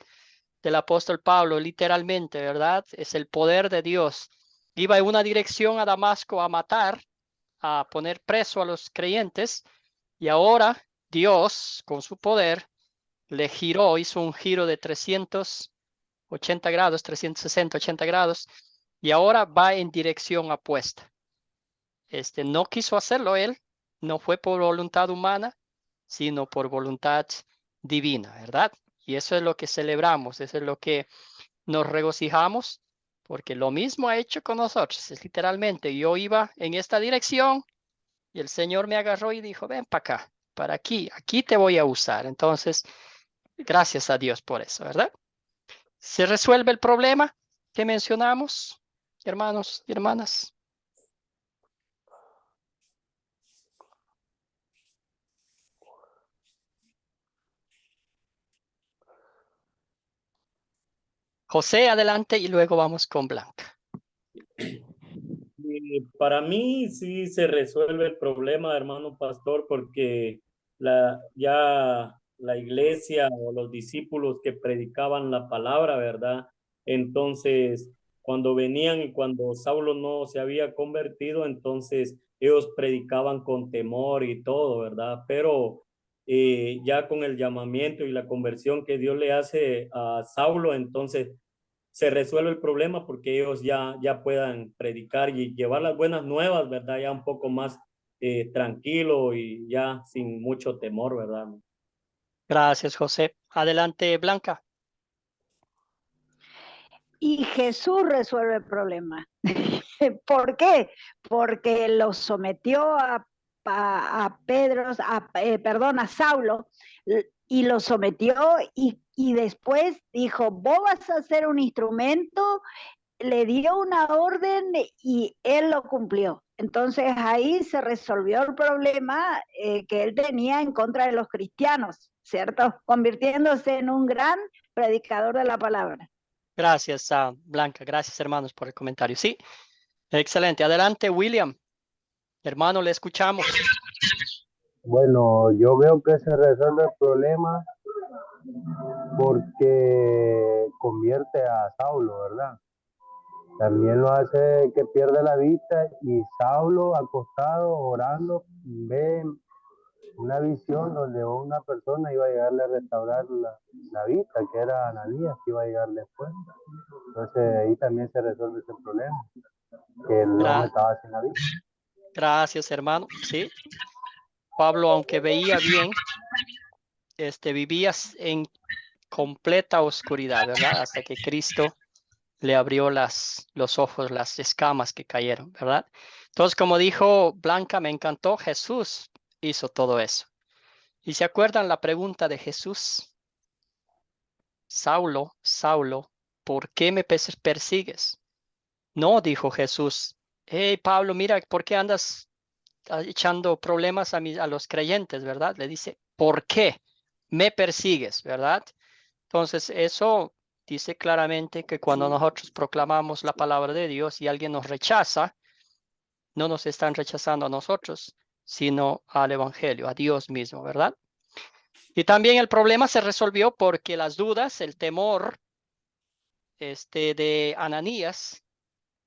Pablo, literalmente, ¿verdad? Es el poder de Dios. Iba en una dirección a Damasco a matar, a poner preso a los creyentes, y ahora Dios, con su poder, le giró, hizo un giro de 380 grados, 360, 80 grados, y ahora va en dirección opuesta. No quiso hacerlo él, no fue por voluntad humana, sino por voluntad divina, ¿verdad? Y eso es lo que celebramos, eso es lo que nos regocijamos, porque lo mismo ha hecho con nosotros. Es literalmente, yo iba en esta dirección y el Señor me agarró y dijo, ven para acá, para aquí te voy a usar. Entonces, gracias a Dios por eso, ¿verdad? ¿Se resuelve el problema que mencionamos, hermanos y hermanas? José, adelante y luego vamos con Blanca. Para mí sí se resuelve el problema, hermano pastor, porque ya la iglesia o los discípulos que predicaban la palabra, ¿verdad? Entonces, cuando venían y cuando Saulo no se había convertido, entonces ellos predicaban con temor y todo, ¿verdad? Pero ya con el llamamiento y la conversión que Dios le hace a Saulo, entonces se resuelve el problema porque ellos ya puedan predicar y llevar las buenas nuevas, ¿verdad? Ya un poco más tranquilo y ya sin mucho temor, ¿verdad? Gracias, José. Adelante, Blanca. Y Jesús resuelve el problema. ¿Por qué? Porque lo sometió a Saulo, y lo sometió y después dijo, vos vas a ser un instrumento, le dio una orden y él lo cumplió. Entonces ahí se resolvió el problema que él tenía en contra de los cristianos, ¿cierto? Convirtiéndose en un gran predicador de la palabra. Gracias, Blanca. Gracias, hermanos, por el comentario. Sí, excelente. Adelante, William. Hermano, le escuchamos. Bueno, yo veo que se resuelve el problema porque convierte a Saulo, ¿verdad? También lo hace que pierde la vista y Saulo, acostado, orando, ve una visión donde una persona iba a llegarle a restaurar la vista, que era Ananías, que iba a llegar después. Entonces ahí también se resuelve ese problema, que el hombre estaba sin la vista. Gracias, hermano. Sí. Pablo, aunque veía bien, vivía en completa oscuridad, ¿verdad? Hasta que Cristo le abrió los ojos, las escamas que cayeron, ¿verdad? Entonces, como dijo Blanca, me encantó, Jesús hizo todo eso. ¿Y se acuerdan la pregunta de Jesús? Saulo, Saulo, ¿por qué me persigues? No, dijo Jesús. Hey, Pablo, mira, ¿por qué andas echando problemas a los creyentes, verdad? Le dice, ¿por qué me persigues, verdad? Entonces, eso dice claramente que cuando nosotros proclamamos la palabra de Dios y alguien nos rechaza, no nos están rechazando a nosotros, sino al evangelio, a Dios mismo, ¿verdad? Y también el problema se resolvió porque las dudas, el temor de Ananías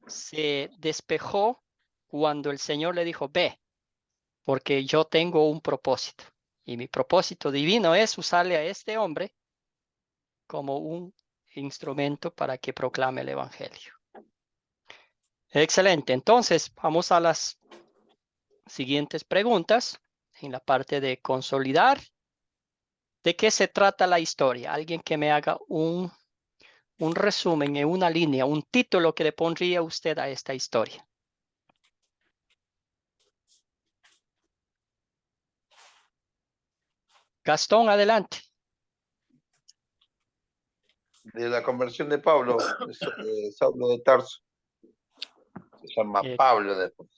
se despejó cuando el Señor le dijo, ve, porque yo tengo un propósito. Y mi propósito divino es usarle a este hombre como un instrumento para que proclame el evangelio. Excelente. Entonces, vamos a las siguientes preguntas en la parte de consolidar. ¿De qué se trata la historia? Alguien que me haga un resumen en una línea, un título que le pondría usted a esta historia. Gastón, adelante. De la conversión de Pablo, de Saulo de Tarso. Se llama Pablo después.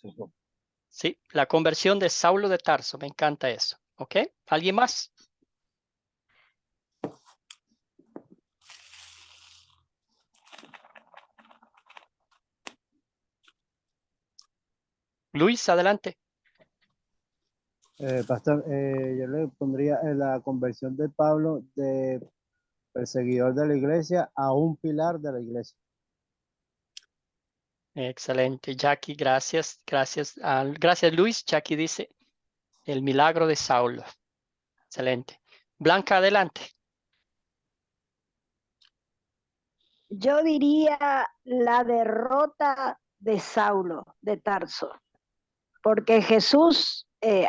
Sí, la conversión de Saulo de Tarso. Me encanta eso. ¿Ok? ¿Alguien más? Luis, adelante. Pastor, yo le pondría la conversión de Pablo de perseguidor de la iglesia a un pilar de la iglesia. Excelente, Jackie, gracias. Gracias, gracias, Luis. Jackie dice, el milagro de Saulo. Excelente. Blanca, adelante. Yo diría la derrota de Saulo de Tarso, porque Jesús,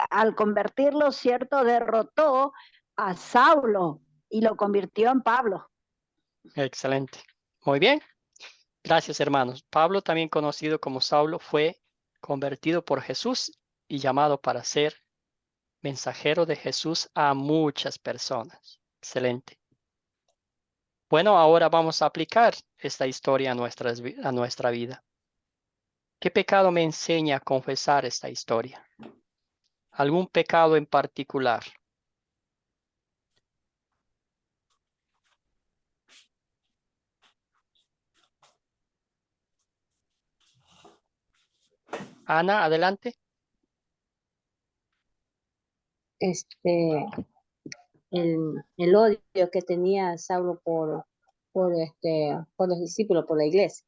al convertirlo, ¿cierto?, derrotó a Saulo y lo convirtió en Pablo. Excelente. Muy bien. Gracias, hermanos. Pablo, también conocido como Saulo, fue convertido por Jesús y llamado para ser mensajero de Jesús a muchas personas. Excelente. Bueno, ahora vamos a aplicar esta historia a nuestra vida. ¿Qué pecado me enseña a confesar esta historia? ¿Algún pecado en particular? Ana, adelante. El odio que tenía Saulo por los discípulos, por la iglesia.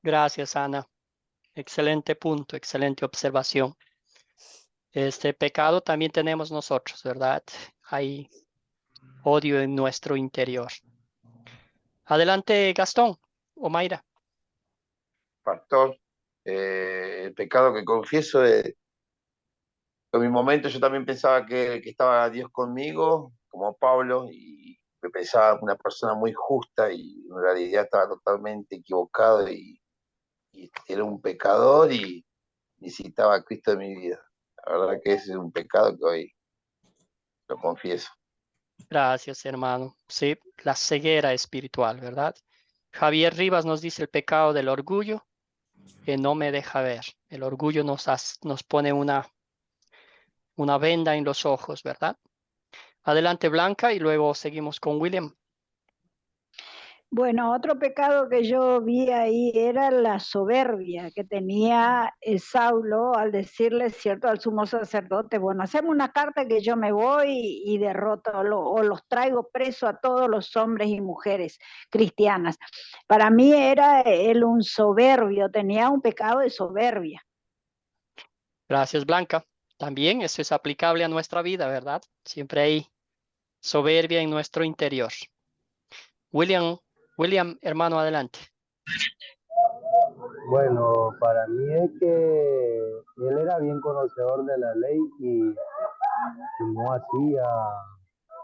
Gracias, Ana. Excelente punto, excelente observación. Este pecado también tenemos nosotros, ¿verdad? Hay odio en nuestro interior. Adelante, Gastón o Mayra. Pastor, el pecado que confieso es, en mi momento yo también pensaba que estaba Dios conmigo, como Pablo, y me pensaba una persona muy justa y en realidad estaba totalmente equivocado y era un pecador y necesitaba a Cristo en mi vida. La verdad que ese es un pecado que hoy lo confieso. Gracias, hermano. Sí, la ceguera espiritual, ¿verdad? Javier Rivas nos dice el pecado del orgullo que no me deja ver. El orgullo nos pone una venda en los ojos, ¿verdad? Adelante, Blanca, y luego seguimos con William. Bueno, otro pecado que yo vi ahí era la soberbia que tenía Saulo al decirle, cierto, al sumo sacerdote, bueno, hacemos una carta que yo me voy y derroto o los traigo preso a todos los hombres y mujeres cristianas. Para mí era él un soberbio, tenía un pecado de soberbia. Gracias, Blanca. También eso es aplicable a nuestra vida, ¿verdad? Siempre hay soberbia en nuestro interior. William, hermano, adelante. Bueno, para mí es que él era bien conocedor de la ley y no hacía,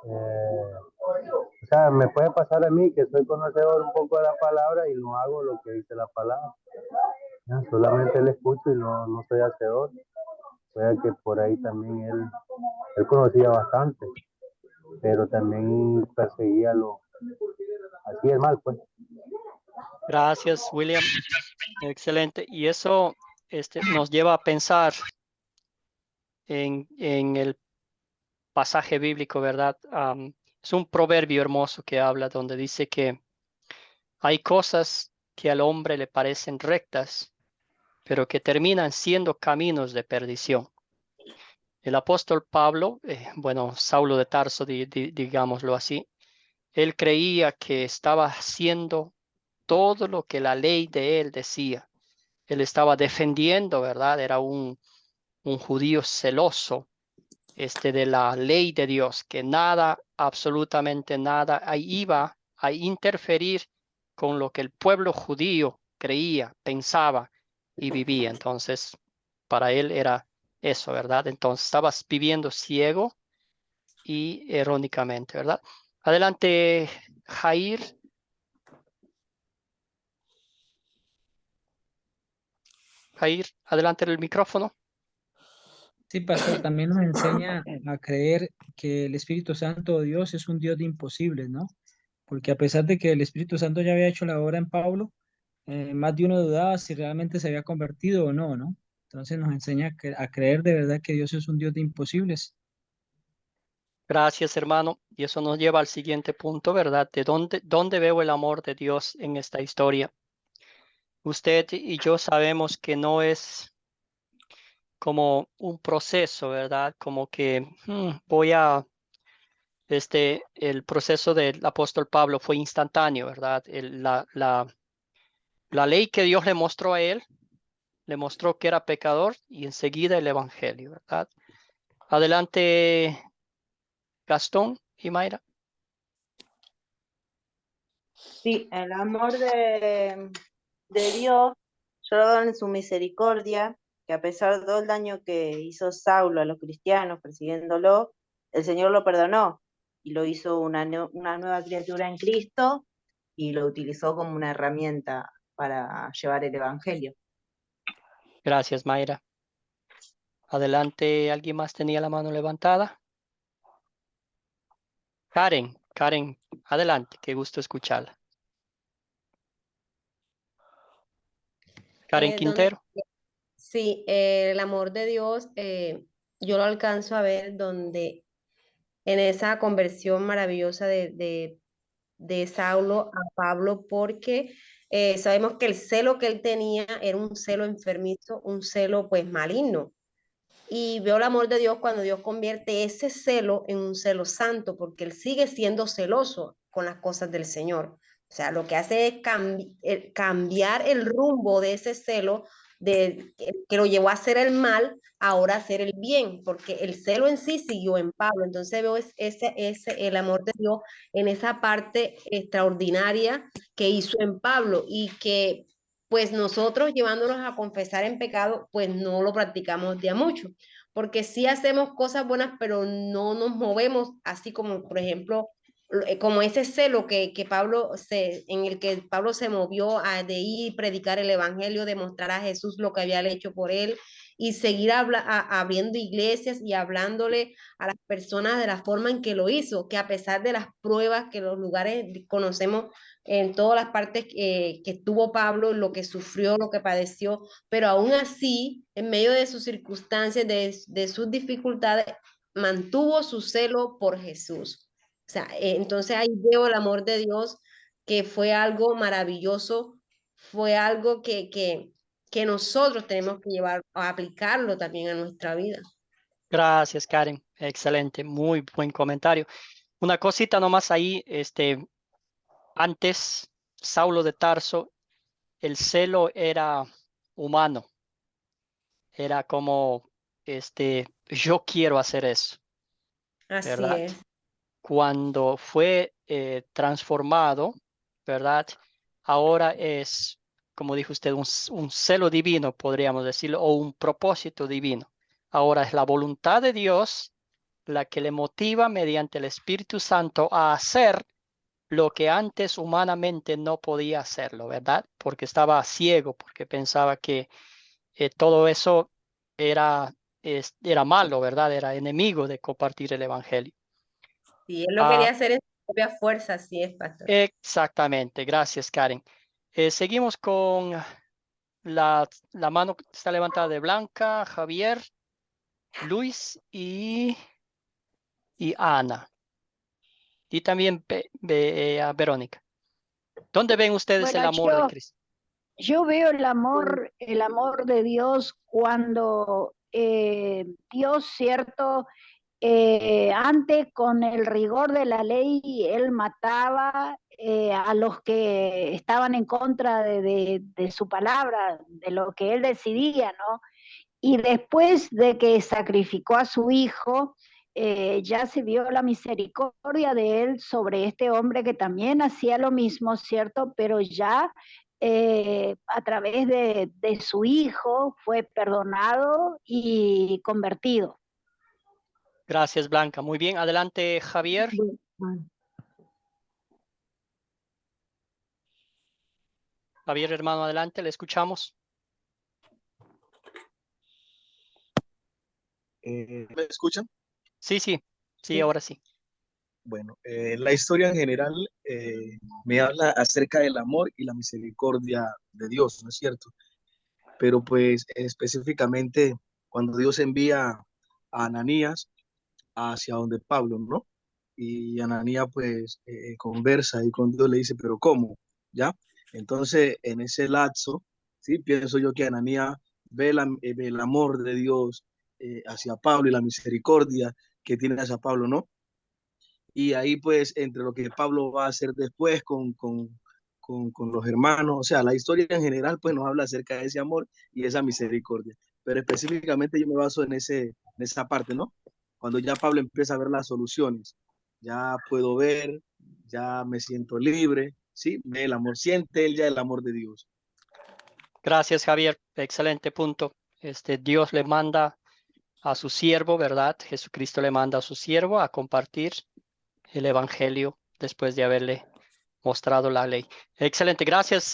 o sea, me puede pasar a mí que soy conocedor un poco de la palabra y no hago lo que dice la palabra. Ya, solamente le escucho y no soy hacedor. Puede que por ahí también él conocía bastante, pero también perseguía hacía el mal, pues. Gracias, William. Excelente. Y eso nos lleva a pensar en el pasaje bíblico, ¿verdad? Es un proverbio hermoso que habla donde dice que hay cosas que al hombre le parecen rectas, pero que terminan siendo caminos de perdición. El apóstol Pablo, bueno, Saulo de Tarso, digámoslo así, él creía que estaba haciendo todo lo que la ley de él decía. Él estaba defendiendo, ¿verdad? Era un judío celoso de la ley de Dios, que nada, absolutamente nada, ahí iba a interferir con lo que el pueblo judío creía, pensaba y vivía. Entonces, para él era eso, ¿verdad? Entonces, estabas viviendo ciego y errónicamente, ¿verdad? Adelante, Jair. Jair, adelante el micrófono. Sí, pastor, también nos enseña a creer que el Espíritu Santo de Dios es un Dios de imposibles, ¿no? Porque a pesar de que el Espíritu Santo ya había hecho la obra en Pablo, más de uno dudaba si realmente se había convertido o no, ¿no? Entonces nos enseña a creer de verdad que Dios es un Dios de imposibles. Gracias, hermano. Y eso nos lleva al siguiente punto, ¿verdad? ¿De dónde veo el amor de Dios en esta historia? Usted y yo sabemos que no es como un proceso, ¿verdad? Como que el proceso del apóstol Pablo fue instantáneo, ¿verdad? La ley que Dios le mostró a él, le mostró que era pecador y enseguida el evangelio, ¿verdad? Adelante, Gastón y Mayra. Sí, el amor de Dios, solo en su misericordia, que a pesar de todo el daño que hizo Saulo a los cristianos persiguiéndolo, el Señor lo perdonó y lo hizo una nueva criatura en Cristo y lo utilizó como una herramienta para llevar el Evangelio. Gracias, Mayra. Adelante, ¿alguien más tenía la mano levantada? Karen, adelante, qué gusto escucharla. Karen Quintero. Sí, el amor de Dios, yo lo alcanzo a ver donde en esa conversión maravillosa de Saulo a Pablo, porque sabemos que el celo que él tenía era un celo enfermizo, un celo pues maligno. Y veo el amor de Dios cuando Dios convierte ese celo en un celo santo, porque él sigue siendo celoso con las cosas del Señor. O sea, lo que hace es cambiar el rumbo de ese celo que lo llevó a hacer el mal, ahora a hacer el bien, porque el celo en sí siguió en Pablo. Entonces veo el amor de Dios en esa parte extraordinaria que hizo en Pablo y que pues nosotros llevándonos a confesar en pecado, pues no lo practicamos de a mucho, porque sí hacemos cosas buenas, pero no nos movemos, así como, por ejemplo, como ese celo que en el que Pablo se movió de ir predicar el evangelio, demostrar a Jesús lo que había hecho por él y seguir abriendo iglesias y hablándole a las personas de la forma en que lo hizo, que a pesar de las pruebas que los lugares conocemos en todas las partes que tuvo Pablo, lo que sufrió, lo que padeció, pero aún así, en medio de sus circunstancias, de sus dificultades, mantuvo su celo por Jesús. O sea, entonces ahí veo el amor de Dios, que fue algo maravilloso, fue algo que nosotros tenemos que llevar a aplicarlo también a nuestra vida. Gracias, Karen. Excelente, muy buen comentario. Una cosita nomás ahí, antes, Saulo de Tarso, el celo era humano, era como, yo quiero hacer eso, Así ¿verdad? es. Cuando fue transformado, ¿verdad? Ahora es, como dijo usted, un celo divino, podríamos decirlo, o un propósito divino. Ahora es la voluntad de Dios la que le motiva mediante el Espíritu Santo a hacer lo que antes humanamente no podía hacerlo, ¿verdad? Porque estaba ciego, porque pensaba que todo eso era malo, ¿verdad? Era enemigo de compartir el Evangelio. Si él lo quería hacer en su propia fuerza, así es, pastor. Exactamente, gracias, Karen. Seguimos con la mano que está levantada de Blanca, Javier, Luis y Ana. Y también a Verónica. ¿Dónde ven ustedes el amor de Cristo? Yo veo el amor de Dios cuando Dios, cierto, antes con el rigor de la ley, él mataba a los que estaban en contra de su palabra, de lo que él decidía, ¿no? Y después de que sacrificó a su hijo, ya se vio la misericordia de él sobre este hombre que también hacía lo mismo, ¿cierto? Pero ya a través de su hijo fue perdonado y convertido. Gracias, Blanca. Muy bien. Adelante, Javier. Javier, hermano, adelante, le escuchamos. ¿Me escuchan? Sí, ahora sí. Bueno, la historia en general me habla acerca del amor y la misericordia de Dios, ¿no es cierto? Pero pues específicamente cuando Dios envía a Ananías hacia donde Pablo, ¿no? Y Ananías pues conversa y con Dios le dice, pero ¿cómo? ¿Ya? Entonces en ese lapso, sí, pienso yo que Ananías ve el amor de Dios hacia Pablo y la misericordia que tiene hacia Pablo, ¿no? Y ahí pues entre lo que Pablo va a hacer después con los hermanos, o sea, la historia en general pues nos habla acerca de ese amor y esa misericordia, pero específicamente yo me baso en esa parte, ¿no? Cuando ya Pablo empieza a ver las soluciones, ya puedo ver, ya me siento libre, ¿sí? Ve el amor, siente él ya el amor de Dios. Gracias, Javier. Excelente punto. Dios le manda a su siervo, ¿verdad? Jesucristo le manda a su siervo a compartir el evangelio después de haberle mostrado la ley. Excelente. Gracias,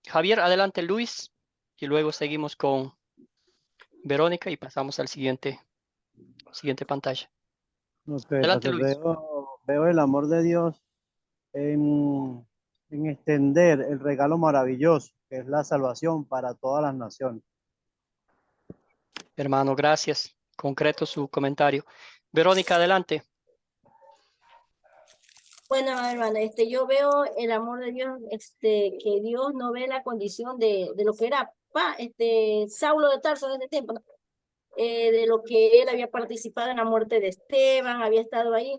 Javier. Adelante, Luis. Y luego seguimos con Verónica y pasamos al siguiente pantalla. Ok, Adelante, pastor, Luis. veo el amor de Dios en extender el regalo maravilloso, que es la salvación para todas las naciones. Hermano, gracias. Concreto su comentario. Verónica, adelante. Bueno, hermano, yo veo el amor de Dios, que Dios no ve la condición de lo que era Saulo de Tarso en ese tiempo, ¿no? De lo que él había participado en la muerte de Esteban, había estado ahí.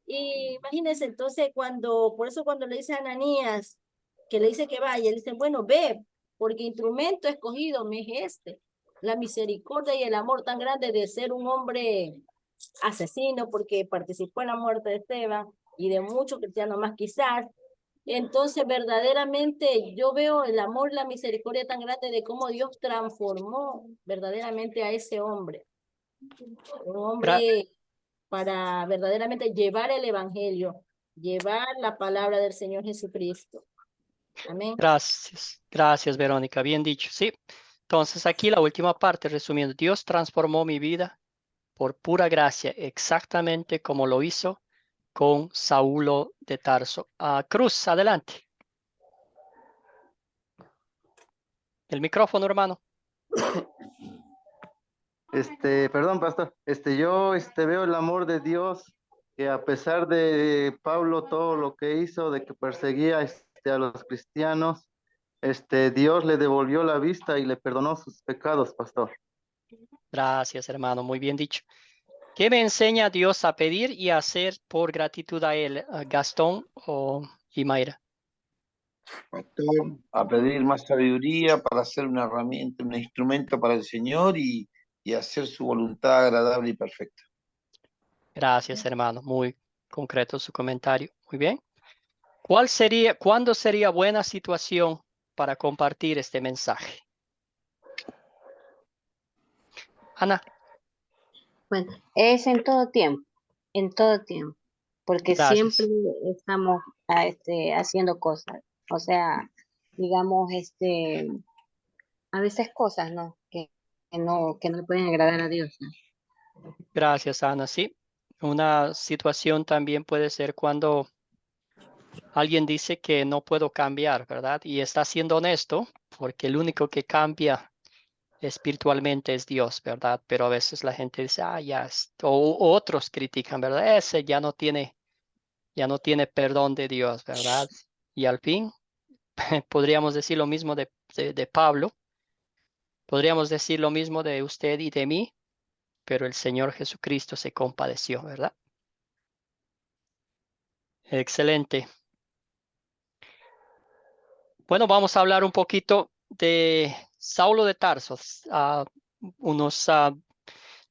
Y imagínense, entonces, por eso cuando le dice a Ananías, que le dice que vaya, le dicen, bueno, ve, porque instrumento escogido me es la misericordia y el amor tan grande de ser un hombre asesino, porque participó en la muerte de Esteban y de muchos cristianos más quizás. Entonces, verdaderamente yo veo el amor y la misericordia tan grande de cómo Dios transformó verdaderamente a ese hombre. Un hombre para verdaderamente llevar el evangelio llevar la palabra del Señor Jesucristo. Amén. Gracias, gracias Verónica, bien dicho. Sí, entonces aquí la última parte, resumiendo, Dios transformó mi vida por pura gracia, exactamente como lo hizo con Saulo de Tarso. Cruz, adelante. El micrófono, hermano. Perdón, pastor. Yo veo el amor de Dios, que a pesar de Pablo todo lo que hizo, de que perseguía a los cristianos, Dios le devolvió la vista y le perdonó sus pecados, pastor. Gracias, hermano, muy bien dicho. ¿Qué me enseña Dios a pedir y a hacer por gratitud a él, Gastón y Mayra? Pastor, a pedir más sabiduría para ser una herramienta, un instrumento para el Señor y hacer su voluntad agradable y perfecta. Gracias, hermano. Muy concreto su comentario. Muy bien. ¿Cuándo sería buena situación para compartir este mensaje? Ana. Bueno, es en todo tiempo, porque Gracias. siempre estamos haciendo cosas, o sea, digamos, a veces cosas, ¿no? Que no le pueden agradar a Dios, ¿no? Gracias, Ana. Sí, una situación también puede ser cuando alguien dice que no puedo cambiar, ¿verdad? Y está siendo honesto, porque el único que cambia espiritualmente es Dios, ¿verdad? Pero a veces la gente dice, o otros critican, ¿verdad? Ese ya no tiene perdón de Dios, ¿verdad? Y al fin, podríamos decir lo mismo de Pablo, podríamos decir lo mismo de usted y de mí, pero el Señor Jesucristo se compadeció, ¿verdad? Excelente. Bueno, vamos a hablar un poquito de Saulo de Tarso.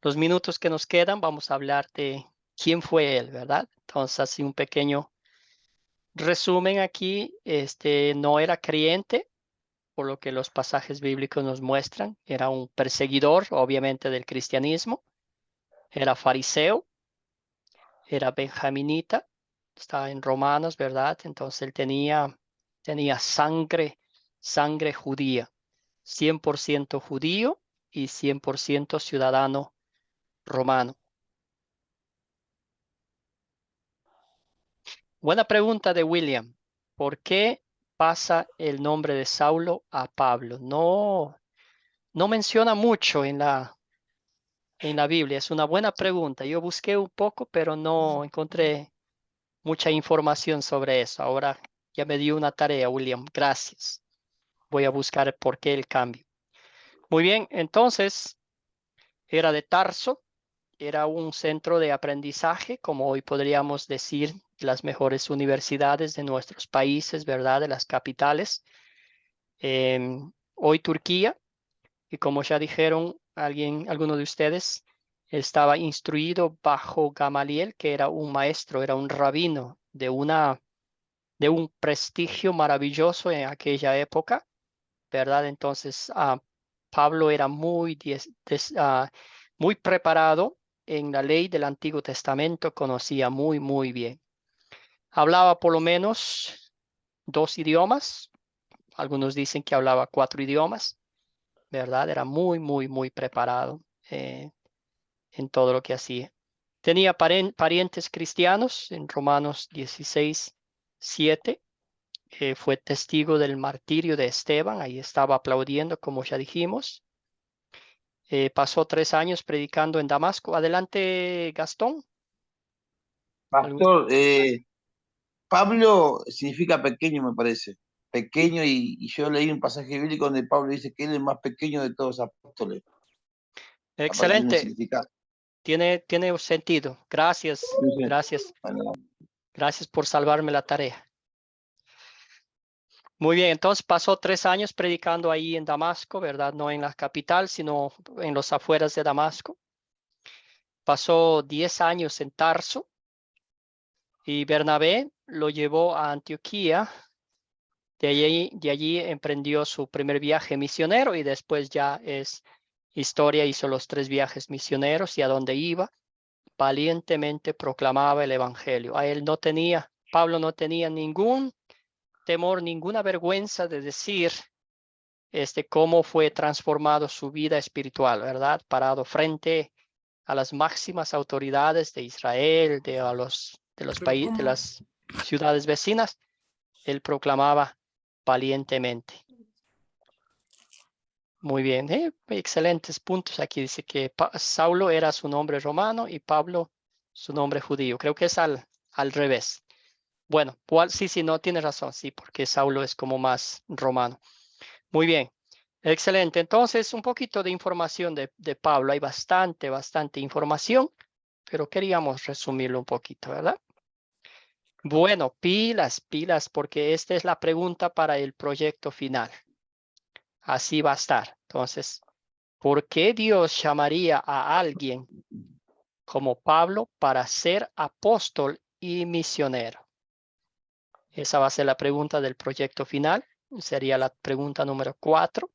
Los minutos que nos quedan, vamos a hablar de quién fue él, ¿verdad? Entonces, así un pequeño resumen aquí. No era creyente, por lo que los pasajes bíblicos nos muestran. Era un perseguidor, obviamente, del cristianismo. Era fariseo, era benjaminita, está en Romanos, ¿verdad? Entonces él tenía sangre judía, 100% judío y 100% ciudadano romano. Buena pregunta de William. ¿Por qué pasa el nombre de Saulo a Pablo? No menciona mucho en la Biblia. Es una buena pregunta. Yo busqué un poco, pero no encontré mucha información sobre eso. Ahora ya me dio una tarea, William. Gracias. Voy a buscar por qué el cambio. Muy bien, entonces era de Tarso. Era un centro de aprendizaje, como hoy podríamos decir, las mejores universidades de nuestros países, ¿verdad? De las capitales. Hoy Turquía, y como ya dijeron alguno de ustedes, estaba instruido bajo Gamaliel, que era un maestro, era un rabino de un prestigio maravilloso en aquella época, ¿verdad? Entonces, Pablo era muy preparado en la ley del Antiguo Testamento, conocía muy bien. Hablaba por lo menos 2 idiomas, algunos dicen que hablaba 4 idiomas, ¿verdad? Era muy preparado en todo lo que hacía. Tenía parientes cristianos en Romanos 16:7. Fue testigo del martirio de Esteban, ahí estaba aplaudiendo, como ya dijimos. Pasó 3 años predicando en Damasco. Adelante, Gastón. Pastor, Pablo significa pequeño, me parece. Pequeño, y yo leí un pasaje bíblico donde Pablo dice que él es el más pequeño de todos los apóstoles. Excelente. Tiene sentido. Gracias. Gracias por salvarme la tarea. Muy bien, entonces pasó 3 años predicando ahí en Damasco, ¿verdad? No en la capital, sino en los afueras de Damasco. Pasó 10 años en Tarso y Bernabé lo llevó a Antioquía. De allí emprendió su primer viaje misionero y después ya es historia, hizo los 3 viajes misioneros y a donde iba, valientemente proclamaba el evangelio. A él no tenía Pablo no tenía ningún temor, ninguna vergüenza de decir cómo fue transformado su vida espiritual, ¿verdad? Parado frente a las máximas autoridades de Israel, de los países, de las ciudades vecinas, él proclamaba valientemente. Muy bien, excelentes puntos. Aquí dice que Saulo era su nombre romano y Pablo su nombre judío. Creo que es al revés. Bueno, sí, no, tiene razón, sí, porque Saulo es como más romano. Muy bien, excelente. Entonces, un poquito de información de Pablo. Hay bastante información, pero queríamos resumirlo un poquito, ¿verdad? Bueno, pilas, porque esta es la pregunta para el proyecto final. Así va a estar. Entonces, ¿por qué Dios llamaría a alguien como Pablo para ser apóstol y misionero? Esa va a ser la pregunta del proyecto final. Sería la pregunta número 4.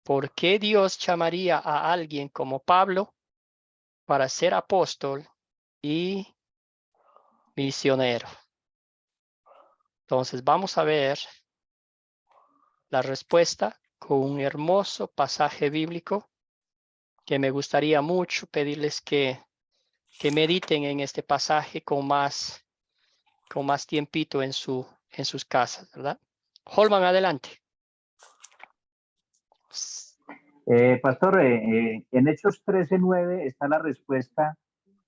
¿Por qué Dios llamaría a alguien como Pablo para ser apóstol y misionero? Entonces vamos a ver la respuesta con un hermoso pasaje bíblico que me gustaría mucho pedirles que mediten en este pasaje con más tiempito en sus casas, ¿verdad? Holman, adelante. Pastor, en Hechos 13:9 está la respuesta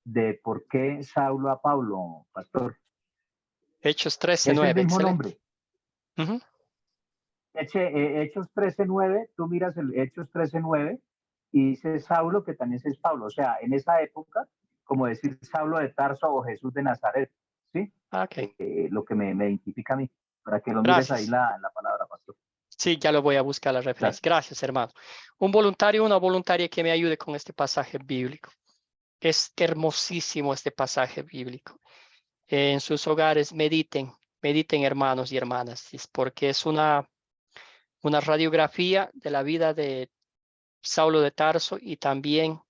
de por qué Saulo a Pablo, pastor. Hechos Es el 13:9, mismo excelente. nombre. Hechos 13:9, tú miras el Hechos 13:9 y dice Saulo, que también es Pablo. O sea, en esa época, como decir Saulo de Tarso o Jesús de Nazaret, ¿sí? Okay. Lo que me identifica a mí, para que lo mires ahí la palabra, pastor. Sí, ya lo voy a buscar la referencia. Gracias, hermano. Un voluntario, una voluntaria que me ayude con este pasaje bíblico. Es hermosísimo este pasaje bíblico. En sus hogares mediten, hermanos y hermanas, porque es una radiografía de la vida de Saulo de Tarso y también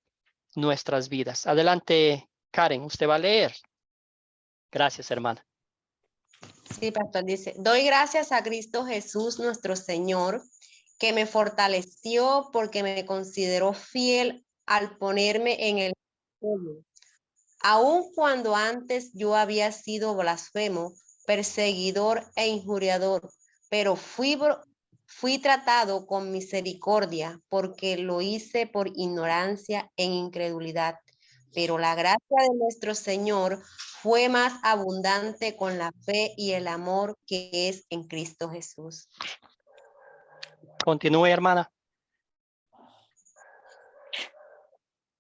nuestras vidas. Adelante, Karen, usted va a leer. Gracias, hermana. Sí, pastor, dice, doy gracias a Cristo Jesús nuestro Señor, que me fortaleció porque me consideró fiel al ponerme en el evangelio. Aun cuando antes yo había sido blasfemo, perseguidor e injuriador, pero fui tratado con misericordia porque lo hice por ignorancia e incredulidad. Pero la gracia de nuestro Señor fue más abundante con la fe y el amor que es en Cristo Jesús. Continúe, hermana.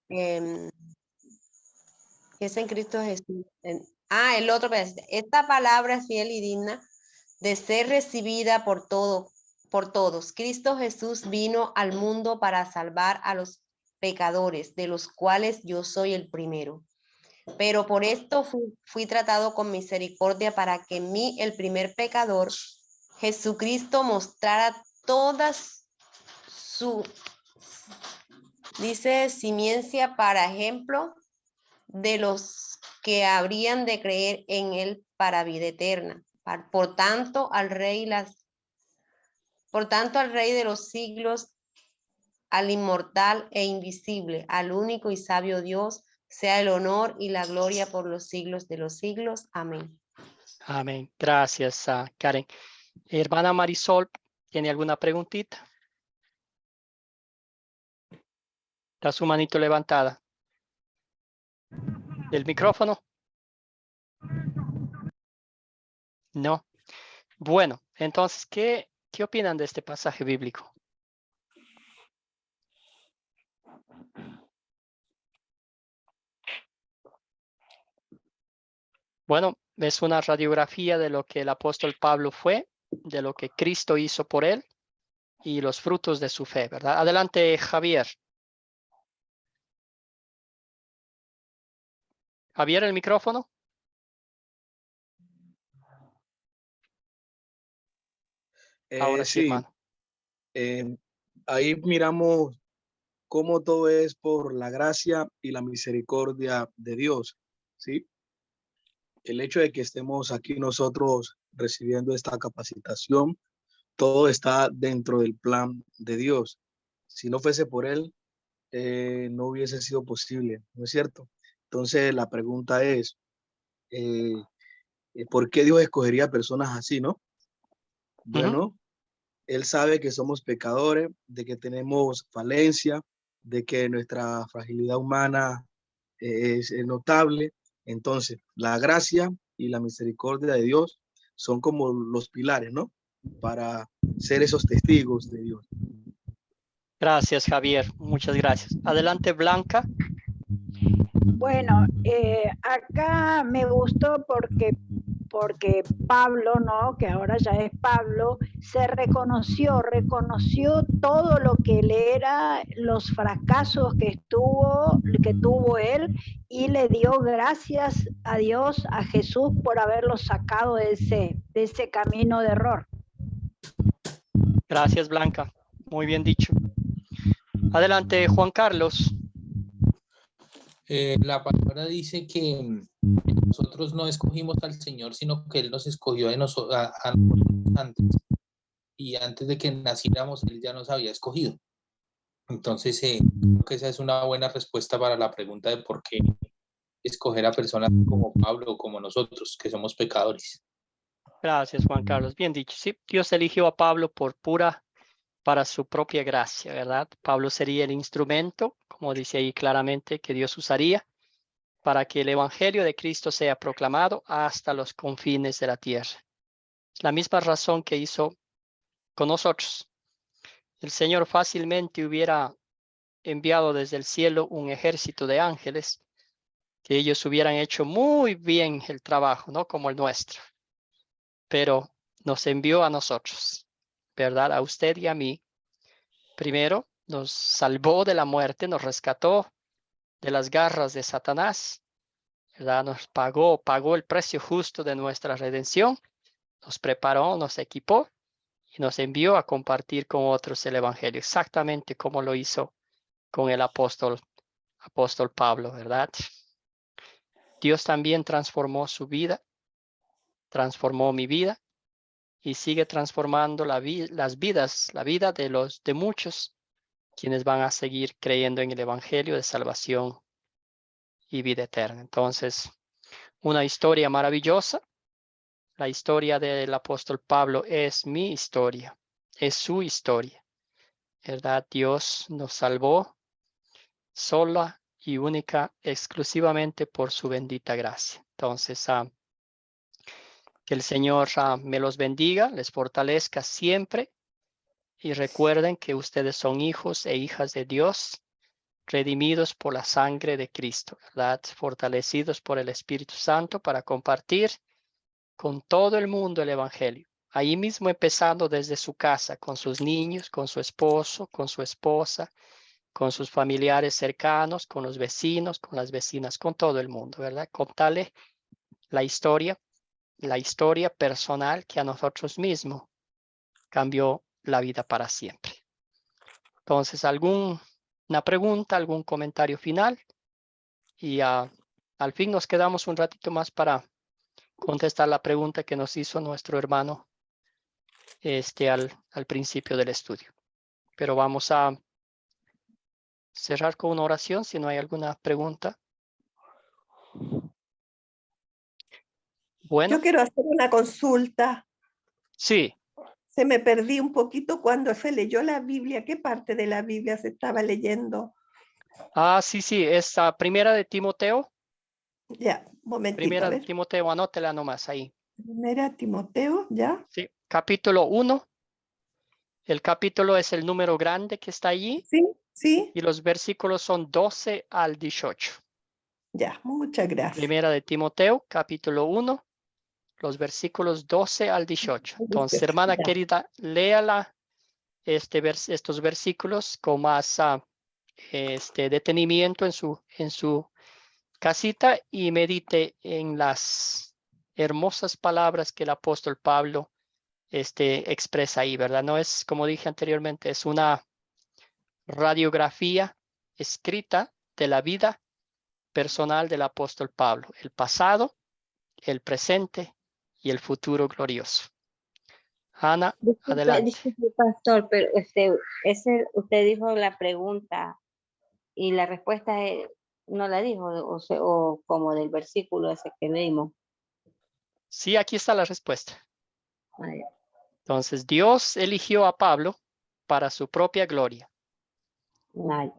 Es en Cristo Jesús. El otro, esta palabra es fiel y digna de ser recibida por todos. Cristo Jesús vino al mundo para salvar a los pecadores, de los cuales yo soy el primero. Pero por esto fui tratado con misericordia para que en mí, el primer pecador, Jesucristo mostrara todas su, ciencia para ejemplo de los que habrían de creer en él para vida eterna. Por tanto, al Rey de los siglos, al inmortal e invisible, al único y sabio Dios, sea el honor y la gloria por los siglos de los siglos. Amén. Amén. Gracias, Karen. Hermana Marisol, ¿tiene alguna preguntita? Está su manito levantada. ¿El micrófono? No. Bueno, entonces, ¿qué opinan de este pasaje bíblico? Bueno, es una radiografía de lo que el apóstol Pablo fue, de lo que Cristo hizo por él y los frutos de su fe, ¿verdad? Adelante, Javier. Javier, el micrófono. Ahora sí, hermano. Ahí miramos cómo todo es por la gracia y la misericordia de Dios, ¿sí? el hecho de que estemos aquí nosotros recibiendo esta capacitación, todo está dentro del plan de Dios. Si no fuese por Él, no hubiese sido posible, ¿no es cierto? Entonces la pregunta es, ¿por qué Dios escogería personas así, no? Bueno, Él sabe que somos pecadores, de que tenemos falencia, de que nuestra fragilidad humana es notable. Entonces, la gracia y la misericordia de Dios son como los pilares, ¿no? Para ser esos testigos de Dios. Gracias, Javier. Muchas gracias. Adelante, Blanca. Bueno, acá me gustó porque Pablo, ¿no? Que ahora ya es Pablo, se reconoció todo lo que él era, los fracasos que tuvo él, y le dio gracias a Dios, a Jesús, por haberlo sacado de ese camino de error. Gracias, Blanca. Muy bien dicho. Adelante, Juan Carlos. La palabra dice que nosotros no escogimos al Señor, sino que Él nos escogió a nosotros antes. Y antes de que naciéramos, Él ya nos había escogido. Entonces, creo que esa es una buena respuesta para la pregunta de por qué escoger a personas como Pablo o como nosotros, que somos pecadores. Gracias, Juan Carlos. Bien dicho. Sí, Dios eligió a Pablo para su propia gracia, ¿verdad? Pablo sería el instrumento, como dice ahí claramente, que Dios usaría para que el evangelio de Cristo sea proclamado hasta los confines de la tierra. La misma razón que hizo con nosotros. El Señor fácilmente hubiera enviado desde el cielo un ejército de ángeles, que ellos hubieran hecho muy bien el trabajo, no como el nuestro. Pero nos envió a nosotros, ¿verdad? A usted y a mí. Primero, nos salvó de la muerte, nos rescató de las garras de Satanás, ¿verdad? Nos pagó el precio justo de nuestra redención, nos preparó, nos equipó y nos envió a compartir con otros el evangelio, exactamente como lo hizo con el apóstol Pablo, ¿verdad? Dios también transformó su vida, transformó mi vida y sigue transformando la vida de muchos quienes van a seguir creyendo en el evangelio de salvación y vida eterna. Entonces, una historia maravillosa. La historia del apóstol Pablo es mi historia, es su historia, ¿verdad? Dios nos salvó sola y única, exclusivamente por su bendita gracia. Entonces, que el Señor me los bendiga, les fortalezca siempre y recuerden que ustedes son hijos e hijas de Dios, redimidos por la sangre de Cristo, ¿verdad? Fortalecidos por el Espíritu Santo para compartir con todo el mundo el evangelio. Ahí mismo empezando desde su casa, con sus niños, con su esposo, con su esposa, con sus familiares cercanos, con los vecinos, con las vecinas, con todo el mundo, ¿verdad? Contarle la historia personal que a nosotros mismos cambió la vida para siempre. Entonces, ¿alguna pregunta, algún comentario final? Y al fin nos quedamos un ratito más para contestar la pregunta que nos hizo nuestro hermano al principio del estudio. Pero vamos a cerrar con una oración si no hay alguna pregunta. Bueno. Yo quiero hacer una consulta. Sí. Se me perdí un poquito cuando se leyó la Biblia. ¿Qué parte de la Biblia se estaba leyendo? Sí, es primera de Timoteo. Ya, un momentito. Primera de Timoteo, anótela nomás ahí. Primera Timoteo, ¿ya? Sí, capítulo 1. El capítulo es el número grande que está allí. Sí, sí. Y los versículos son 12 al 18. Ya, muchas gracias. Primera de Timoteo, capítulo 1, los versículos 12 al 18. Entonces, hermana querida, léala estos versículos con más detenimiento en su casita y medite en las hermosas palabras que el apóstol Pablo expresa ahí, ¿verdad? No es, como dije anteriormente, es una radiografía escrita de la vida personal del apóstol Pablo, el pasado, el presente y el futuro glorioso. Ana, Disculpe, adelante. disculpe, pastor, pero usted dijo la pregunta y la respuesta no la dijo, o como del versículo ese que leímos. Sí, aquí está la respuesta. Ah, ya. Entonces, Dios eligió a Pablo para su propia gloria. Ah, ya.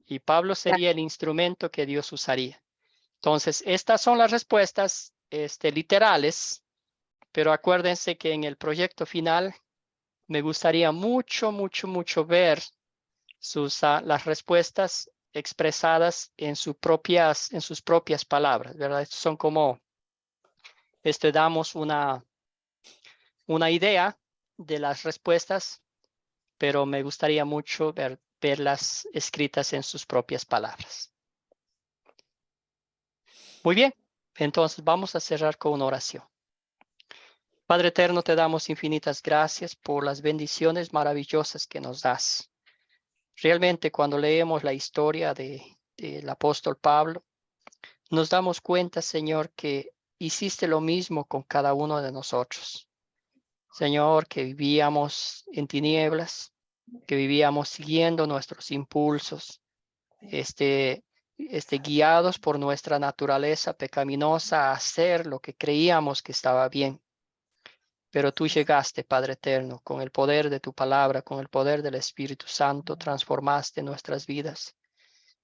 Y Pablo sería el instrumento que Dios usaría. Entonces, estas son las respuestas literales, pero acuérdense que en el proyecto final me gustaría mucho ver las respuestas expresadas en sus propias palabras, ¿verdad? Estos son como, damos una idea de las respuestas, pero me gustaría mucho verlas escritas en sus propias palabras. Muy bien, entonces vamos a cerrar con una oración. Padre eterno, te damos infinitas gracias por las bendiciones maravillosas que nos das. Realmente cuando leemos la historia del apóstol Pablo, nos damos cuenta, Señor, que hiciste lo mismo con cada uno de nosotros. Señor, que vivíamos en tinieblas, que vivíamos siguiendo nuestros impulsos, guiados por nuestra naturaleza pecaminosa a hacer lo que creíamos que estaba bien. Pero tú llegaste, Padre eterno, con el poder de tu palabra, con el poder del Espíritu Santo, transformaste nuestras vidas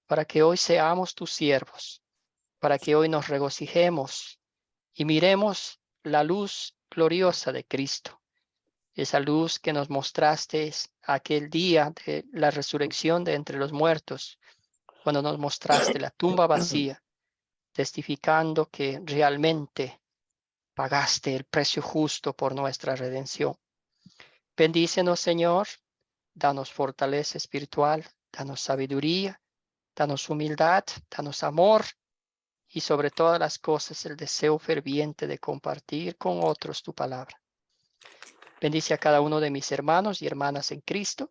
para que hoy seamos tus siervos, para que hoy nos regocijemos y miremos la luz gloriosa de Cristo, esa luz que nos mostraste aquel día de la resurrección de entre los muertos, cuando nos mostraste la tumba vacía, testificando que realmente pagaste el precio justo por nuestra redención. Bendícenos, Señor, danos fortaleza espiritual, danos sabiduría, danos humildad, danos amor y sobre todas las cosas el deseo ferviente de compartir con otros tu palabra. Bendice a cada uno de mis hermanos y hermanas en Cristo.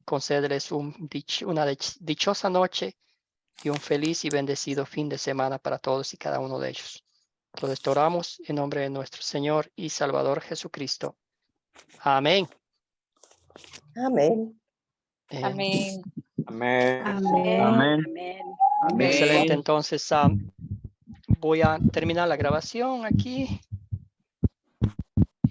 Concédeles una dichosa noche y un feliz y bendecido fin de semana para todos y cada uno de ellos. Todo esto oramos en nombre de nuestro Señor y Salvador Jesucristo. Amén. Amén. Amén. Amén. Amén. Amén. Excelente, entonces voy a terminar la grabación aquí.